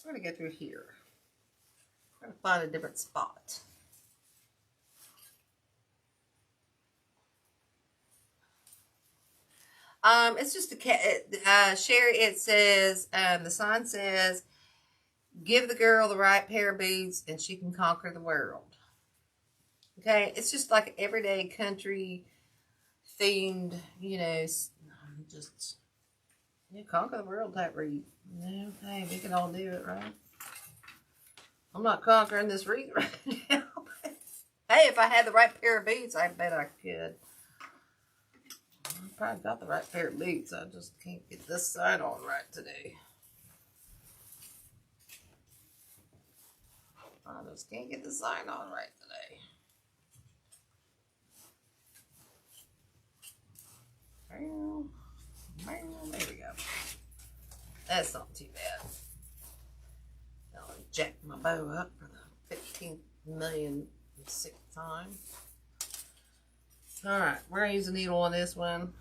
We're gonna go through here. We're gonna find a different spot. It's just a Sherry. It says the sign says, "Give the girl the right pair of boots, and she can conquer the world." Okay, it's just like an everyday country themed, you know, just conquer the world type wreath. Okay, we can all do it, right? I'm not conquering this wreath right now. Hey, if I had the right pair of boots, I bet I could. I probably got the right pair of boots. I just can't get this side on right today. I just can't get the sign on right today. There we go. That's not too bad. I'll jack my bow up for the 15th millionth time. Alright, we're going to use a needle on this one.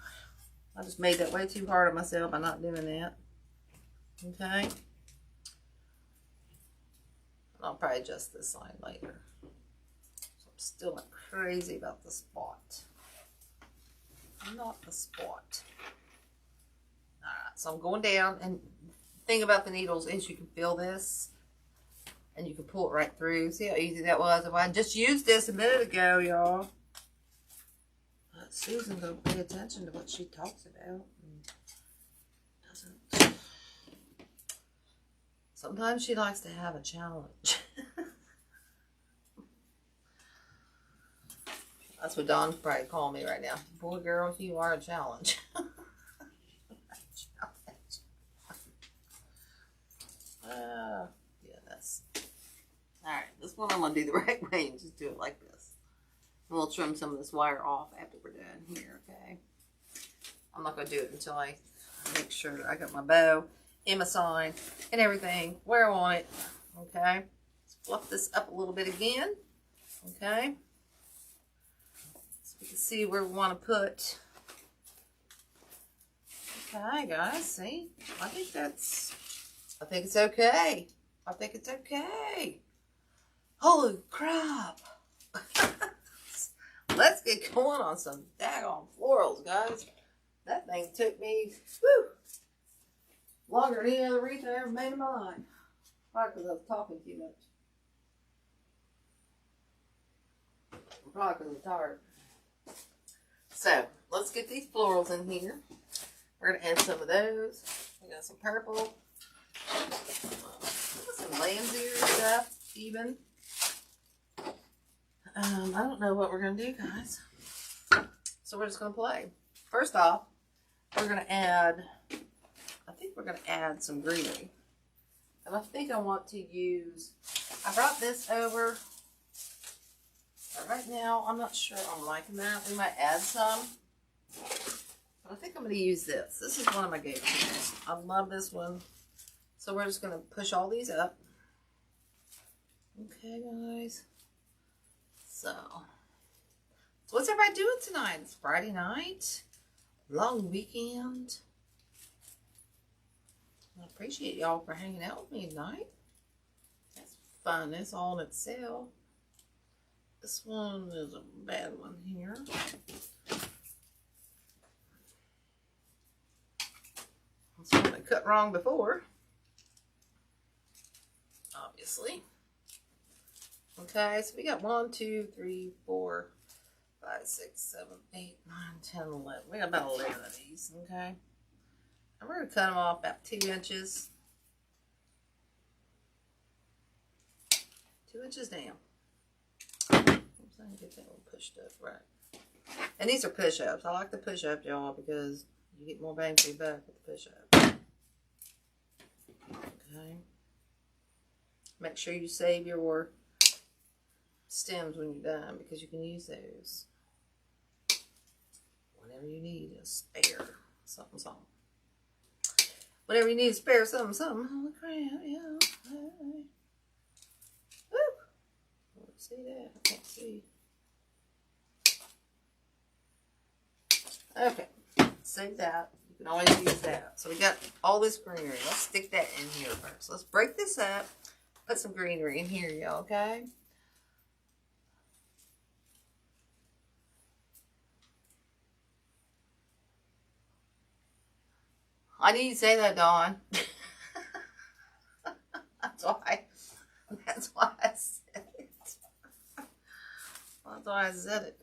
I just made that way too hard on myself by not doing that. Okay. I'll probably adjust this line later. So I'm still not crazy about the spot. Not the spot. Alright, so I'm going down, and the thing about the needles is you can feel this and you can pull it right through. See how easy that was? If I just used this a minute ago, y'all. Susan don't pay attention to what she talks about. Doesn't. Sometimes she likes to have a challenge. That's what Don's probably calling me right now. Boy, girl, you are a challenge. Yeah, that's... Alright, this one I'm going to do the right way and just do it like this. And we'll trim some of this wire off after we're done here, okay? I'm not going to do it until I make sure I got my bow and my sign and everything where I want it, okay? Let's fluff this up a little bit again, okay? So we can see where we want to put. Okay, guys, see? I think it's okay. I think it's okay. Holy crap. Let's get going on some daggone florals, guys. That thing took me, longer than any other wreath I ever made in my life. Probably because I was talking too much. Probably because I was tired. So, let's get these florals in here. We're going to add some of those. We got some purple. Some lamb's ear stuff, even. I don't know what we're going to do, guys. So we're just going to play. First off, we're going to add, I think we're going to add some greenery. And I think I want to use, I brought this over. But right now, I'm not sure I'm liking that. We might add some. But I think I'm going to use this. This is one of my go-tos. I love this one. So we're just going to push all these up. Okay, guys. So what's everybody doing tonight? It's Friday night. Long weekend. I appreciate y'all for hanging out with me tonight. That's fun. That's all in itself. This one is a bad one here. This one I cut wrong before. Obviously. Okay, so we got 1, 2, 3, 4, 5, 6, 7, 8, 9, 10, 11. We got about 11 of these, okay? I'm going to cut them off about 2 inches. 2 inches down. Oops, I can get that one pushed up right. And these are push-ups. I like the push-up, y'all, because you get more bang for your buck with the push-up. Okay. Make sure you save your stems when you're done, because you can use those whenever you need a spare something. Whenever you need to spare something. Holy crap, yeah. Woo! See that? I can't see. Okay, save that. You can always use that. So we got all this greenery. Let's stick that in here first. Let's break this up. Put some greenery in here, y'all, okay? I need to say that, Dawn. That's why I said it. That's why I said it.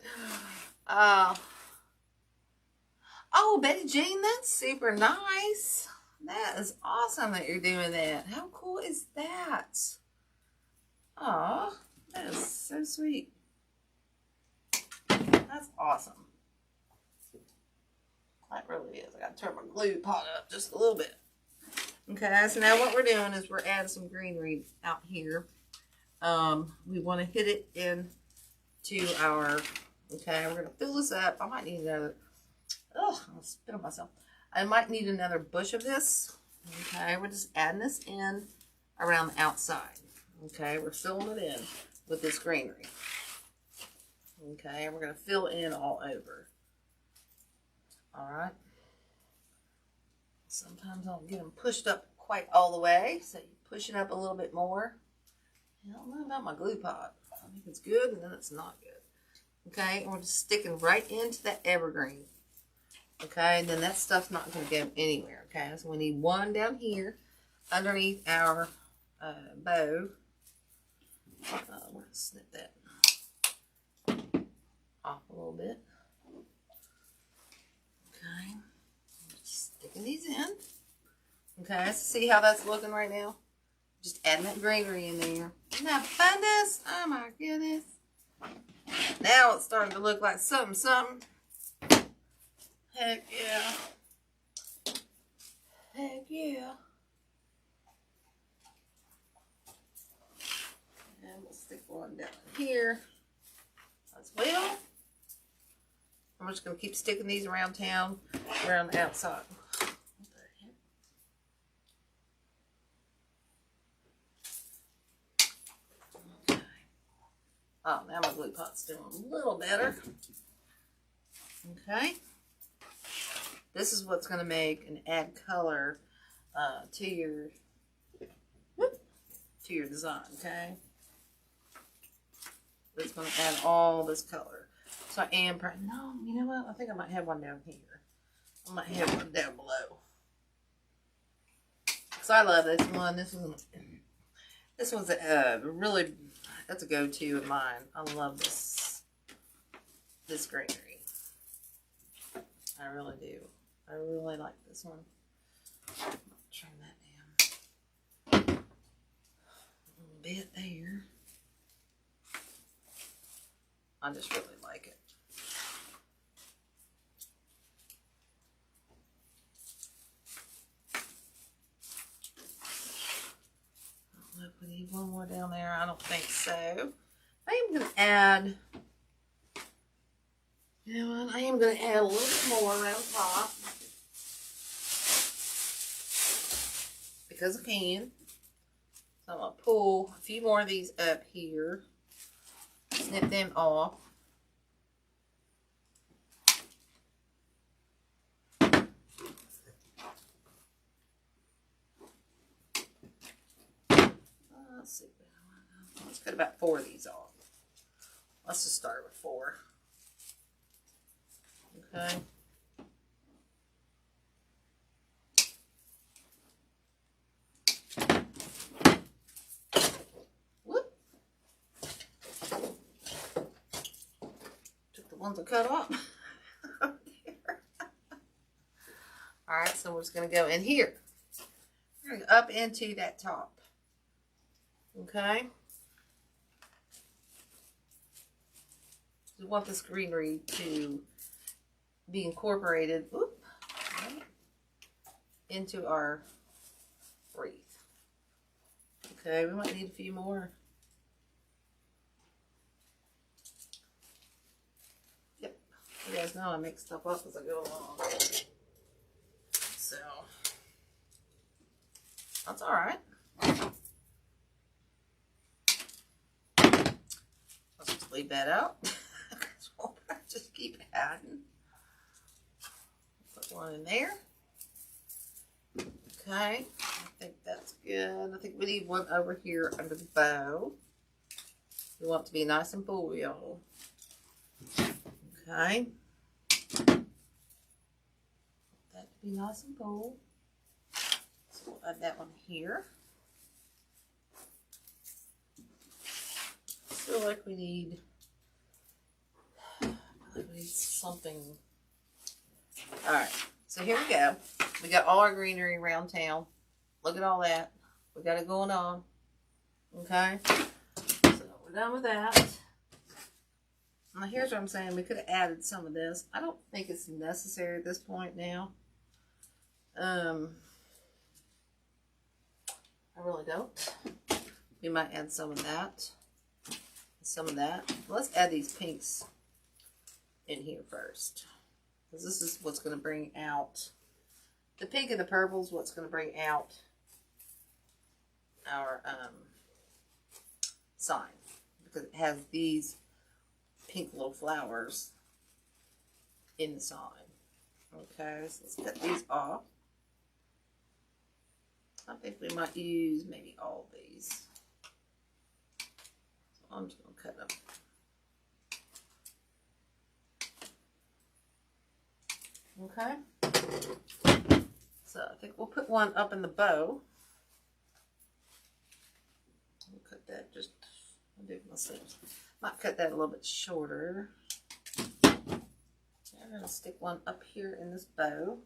Oh, Betty Jean, that's super nice. That is awesome that you're doing that. How cool is that? Oh, that is so sweet. That's awesome. That really is. I gotta turn my glue pot up just a little bit. Okay, so now what we're doing is we're adding some greenery out here. We want to hit it into our, okay, we're going to fill this up. I might need another, I'm going to spit on myself. I might need another bush of this. Okay, we're just adding this in around the outside. Okay, we're filling it in with this greenery. Okay, and we're going to fill in all over. Alright. Sometimes I don't get them pushed up quite all the way, so you push it up a little bit more. I don't know about my glue pot. I think it's good, and then it's not good. Okay, and we're just sticking right into that evergreen. Okay, and then that stuff's not going to go anywhere. Okay, so we need one down here underneath our bow. We're going to snip that off a little bit. Okay, just sticking these in. Okay, so see how that's looking right now? Just adding that greenery in there. Isn't that fun, this? Oh my goodness. Now it's starting to look like something. Heck yeah. Heck yeah. And we'll stick one down here as well. I'm just going to keep sticking these around town, around the outside. Okay. Oh, now my glue pot's doing a little better. Okay. This is what's going to make and add color to your design, okay? It's going to add all this color. So I am, no, you know what? I think I might have one down here. I might have one down below. Because I love this one. This one's a really, that's a go-to of mine. I love this greenery. I really do. I really like this one. Trim that down a little bit there. I just really like it. I don't know if we need one more down there. I don't think so. I am going to add, you know what? I am going to add a little bit more around top. Because I can. So I'm going to pull a few more of these up here. Snip them off. Let's see. Let's cut about 4 of these off. Let's just start with 4. Okay. Whoop. Took the ones I cut off. Alright, So we're just going to go in here. We're going to go up into that top. Okay. We want this greenery to be incorporated into our wreath. Okay, we might need a few more. Yep, you guys know I make stuff up as I go along. So, that's alright. Let's just leave that out. Just keep adding. Put one in there. Okay, I think that's good. I think we need one over here under the bow. We want it to be nice and full, y'all. Okay. That to be nice and full. So we'll add that one here. I feel like we need something. Alright, so here we go. We got all our greenery around town. Look at all that. We got it going on. Okay? So we're done with that. Now here's what I'm saying. We could have added some of this. I don't think it's necessary at this point now. I really don't. We might add some of that. Some of that. Let's add these pinks in here first, because this is what's going to bring out the pink and the purple is what's going to bring out our sign, because it has these pink little flowers in the sign. Okay, so let's cut these off. I think we might use maybe all of these, so I'm just going to cut them. Okay, so I think we'll put one up in the bow. We'll cut that just, I'll do it myself. Might cut that a little bit shorter. I'm going to stick one up here in this bow.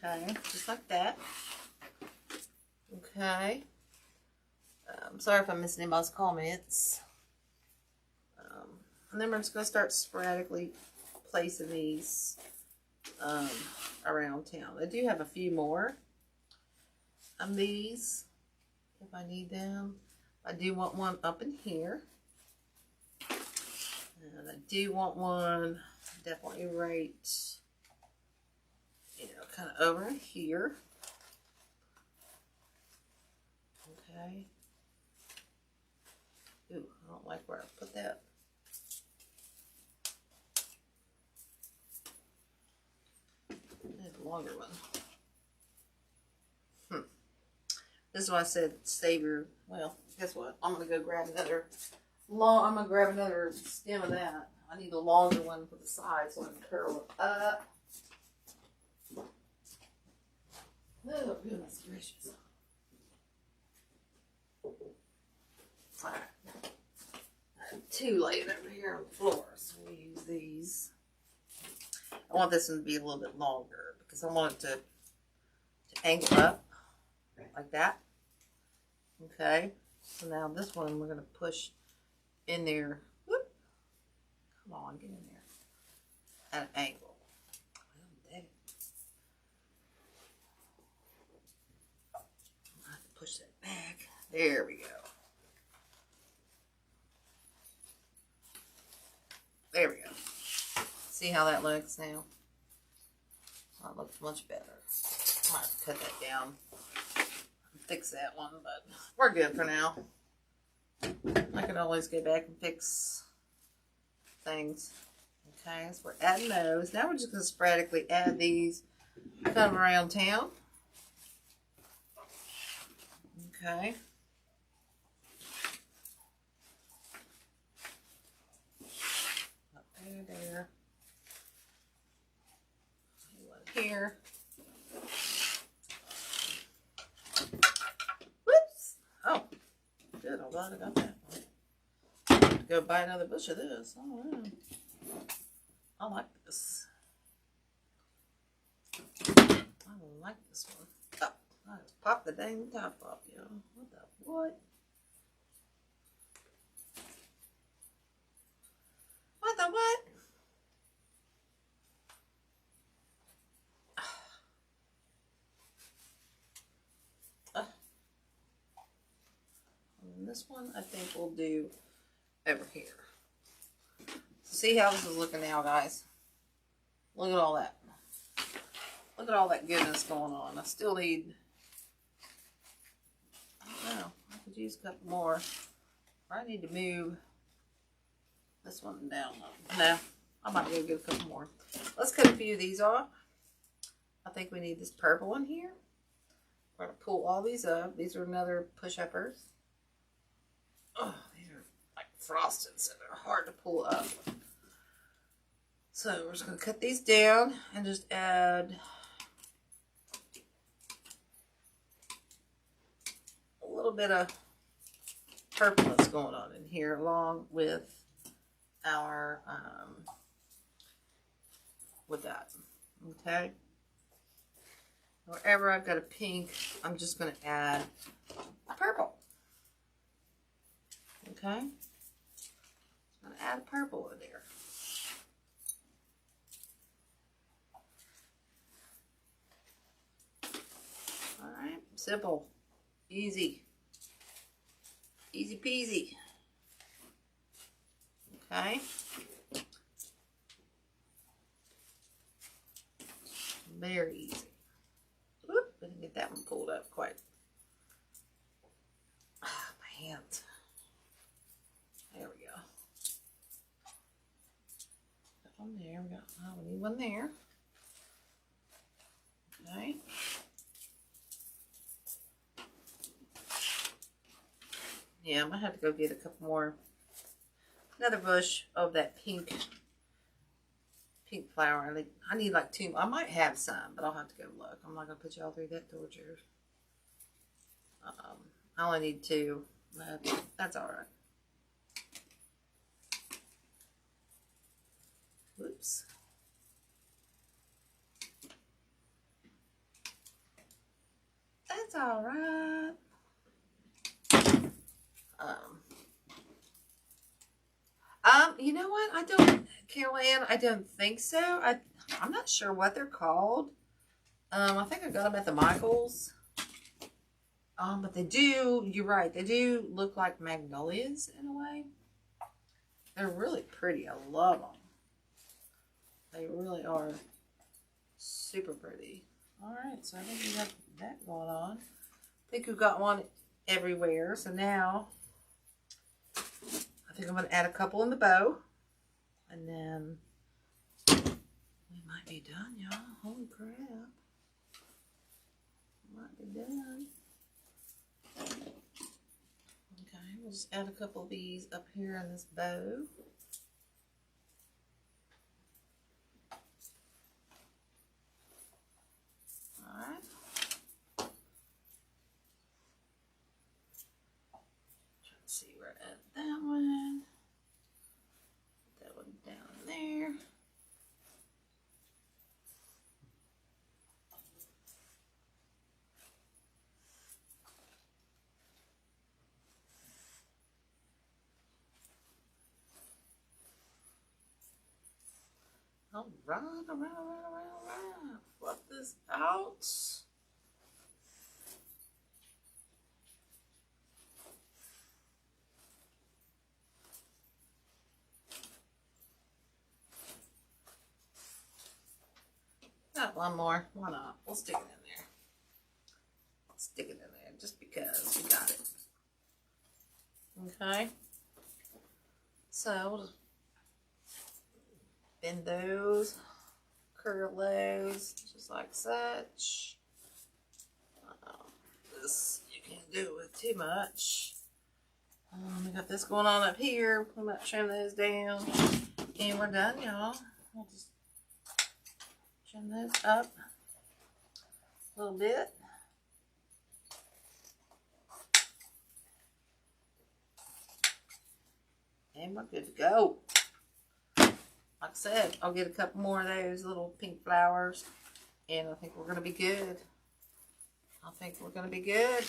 Okay, just like that. Okay. I'm sorry if I missed anybody's comments. And then we're just going to start sporadically placing these around town. I do have a few more of these if I need them. I do want one up in here, and I do want one definitely right, you know, kind of over here. Okay. Ooh, I don't like where I put that. Longer one. This is why I said save your, well, guess what? I'm gonna go grab another I'm gonna grab another stem of that. I need a longer one for the side so I can curl it up. Oh goodness gracious. Alright. I have two laying over here on the floor, so we'll use these. I want this one to be a little bit longer because I want it to angle up like that. Okay, so now this one we're going to push in there. Whoop. Come on, get in there at an angle. I have to push that back. There we go. There we go. See how that looks now? That looks much better. I might have to cut that down and fix that one, but we're good for now. I can always go back and fix things. Okay, so we're adding those. Now we're just going to sporadically add these kind of around town. Okay. Up there. Here. Whoops. Oh, good. I'm glad I got that one. Go buy another bush of this. Oh, I like this. like this one. Oh, I just popped the dang top off, y'all. What the what? What the what? And this one I think we'll do over here. See how this is looking now, guys. Look at all that. Look at all that goodness going on. I still need, I don't know, I could use a couple more. Or I need to move this one down. No, I might go get a couple more. Let's cut a few of these off. I think we need this purple one here. We're going to pull all these up. These are another push-uppers. Oh, these are like frosted, so they're hard to pull up. So we're just going to cut these down and just add a little bit of purple that's going on in here along with our, with that, okay? Wherever I've got a pink, I'm just going to add a purple, okay? I'm going to add a purple in there. Alright, simple, easy, easy peasy, okay? Very easy. Whoop, I didn't get that one pulled up quite. Ah, my hands. There we go. That one there, we got, oh, we need one there. Okay. Yeah, I might have to go get a couple more, another bush of that pink flower. I need like 2. I might have some, but I'll have to go look. I'm not going to put y'all through that torture. I only need 2. That's all right. Whoops. That's all right. You know what? I don't, Carol Ann, I don't think so. I'm not sure what they're called. I think I got them at the Michaels. But they do, you're right, they do look like magnolias in a way. They're really pretty. I love them. They really are super pretty. Alright, so I think we got that going on. I think we've got one everywhere. So now, I think I'm going to add a couple in the bow. And then, we might be done, y'all. Holy crap. Might be done. Okay, we'll just add a couple of these up here in this bow. Alright. Trying to see where to add that one. Put that one down there. Alright, alright. Fluff this out. Got one more. Why not? We'll stick it in there. Stick it in there just because we got it. Okay. So we'll just bend those, curl those, just like such. This you can't do it with too much. We got this going on up here. We might trim those down, and we're done, y'all. We'll just trim those up a little bit. And we're good to go. Like I said, I'll get a couple more of those little pink flowers, and I think we're going to be good. I think we're going to be good.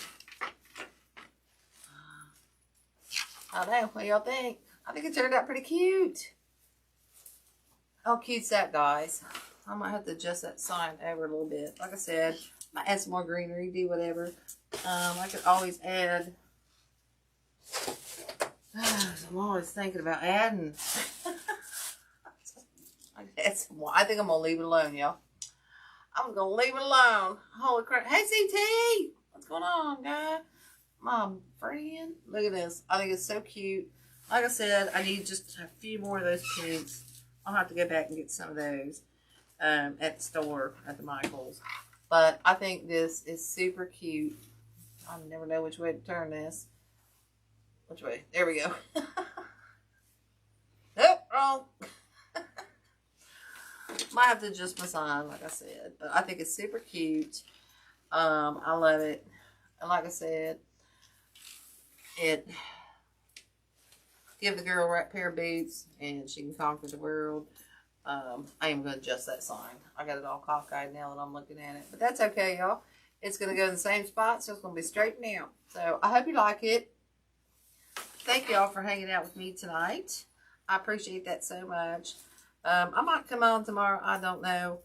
I don't know. What do y'all think? I think it turned out pretty cute. How cute's that, guys? I might have to adjust that sign over a little bit. Like I said, I might add some more greenery, do whatever. I could always add. I'm always thinking about adding. I think I'm going to leave it alone, y'all. I'm going to leave it alone. Holy crap. Hey, CT! What's going on, guy? My friend. Look at this. I think it's so cute. Like I said, I need just a few more of those pinks. I'll have to go back and get some of those at the store, at the Michael's. But I think this is super cute. I never know which way to turn this. Which way? There we go. Nope, wrong. Might have to adjust my sign, like I said. But I think it's super cute. I love it. And like I said, it give the girl the right pair of boots and she can conquer the world. I am going to adjust that sign. I got it all cockeyed now that I'm looking at it. But that's okay, y'all. It's going to go in the same spot, so it's going to be straightened out. So I hope you like it. Thank y'all for hanging out with me tonight. I appreciate that so much. I might come on tomorrow. I don't know.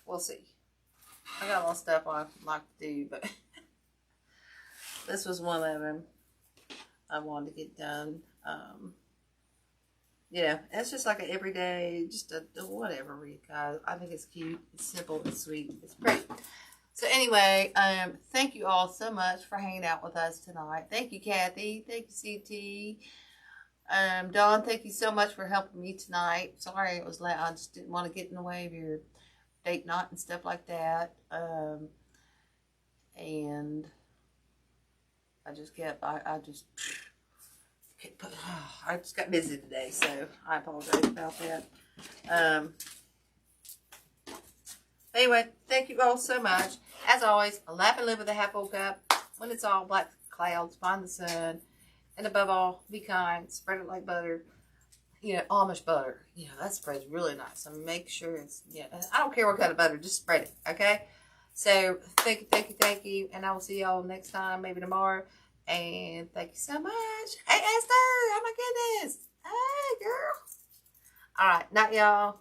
We'll see. I got a lot of stuff I'd like to do, but this was one of them I wanted to get done. Yeah, it's just like an everyday, just a whatever wreath, guys. I think it's cute. It's simple. It's sweet. It's pretty. So anyway, thank you all so much for hanging out with us tonight. Thank you, Kathy. Thank you, CT. Dawn, thank you so much for helping me tonight. Sorry it was late. I just didn't want to get in the way of your date night and stuff like that. And I just kept, I just got busy today, so I apologize about that. Anyway, thank you all so much. As always, laugh and live with a half full cup. When it's all black clouds, find the sun. And above all, be kind. Spread it like butter. You know, Amish butter. You know, that spreads really nice. So make sure it's, I don't care what kind of butter. Just spread it, okay? So, thank you, thank you, thank you. And I will see y'all next time, maybe tomorrow. And thank you so much. Hey, Esther. Oh, my goodness. Hey, girl. All right. Night, y'all.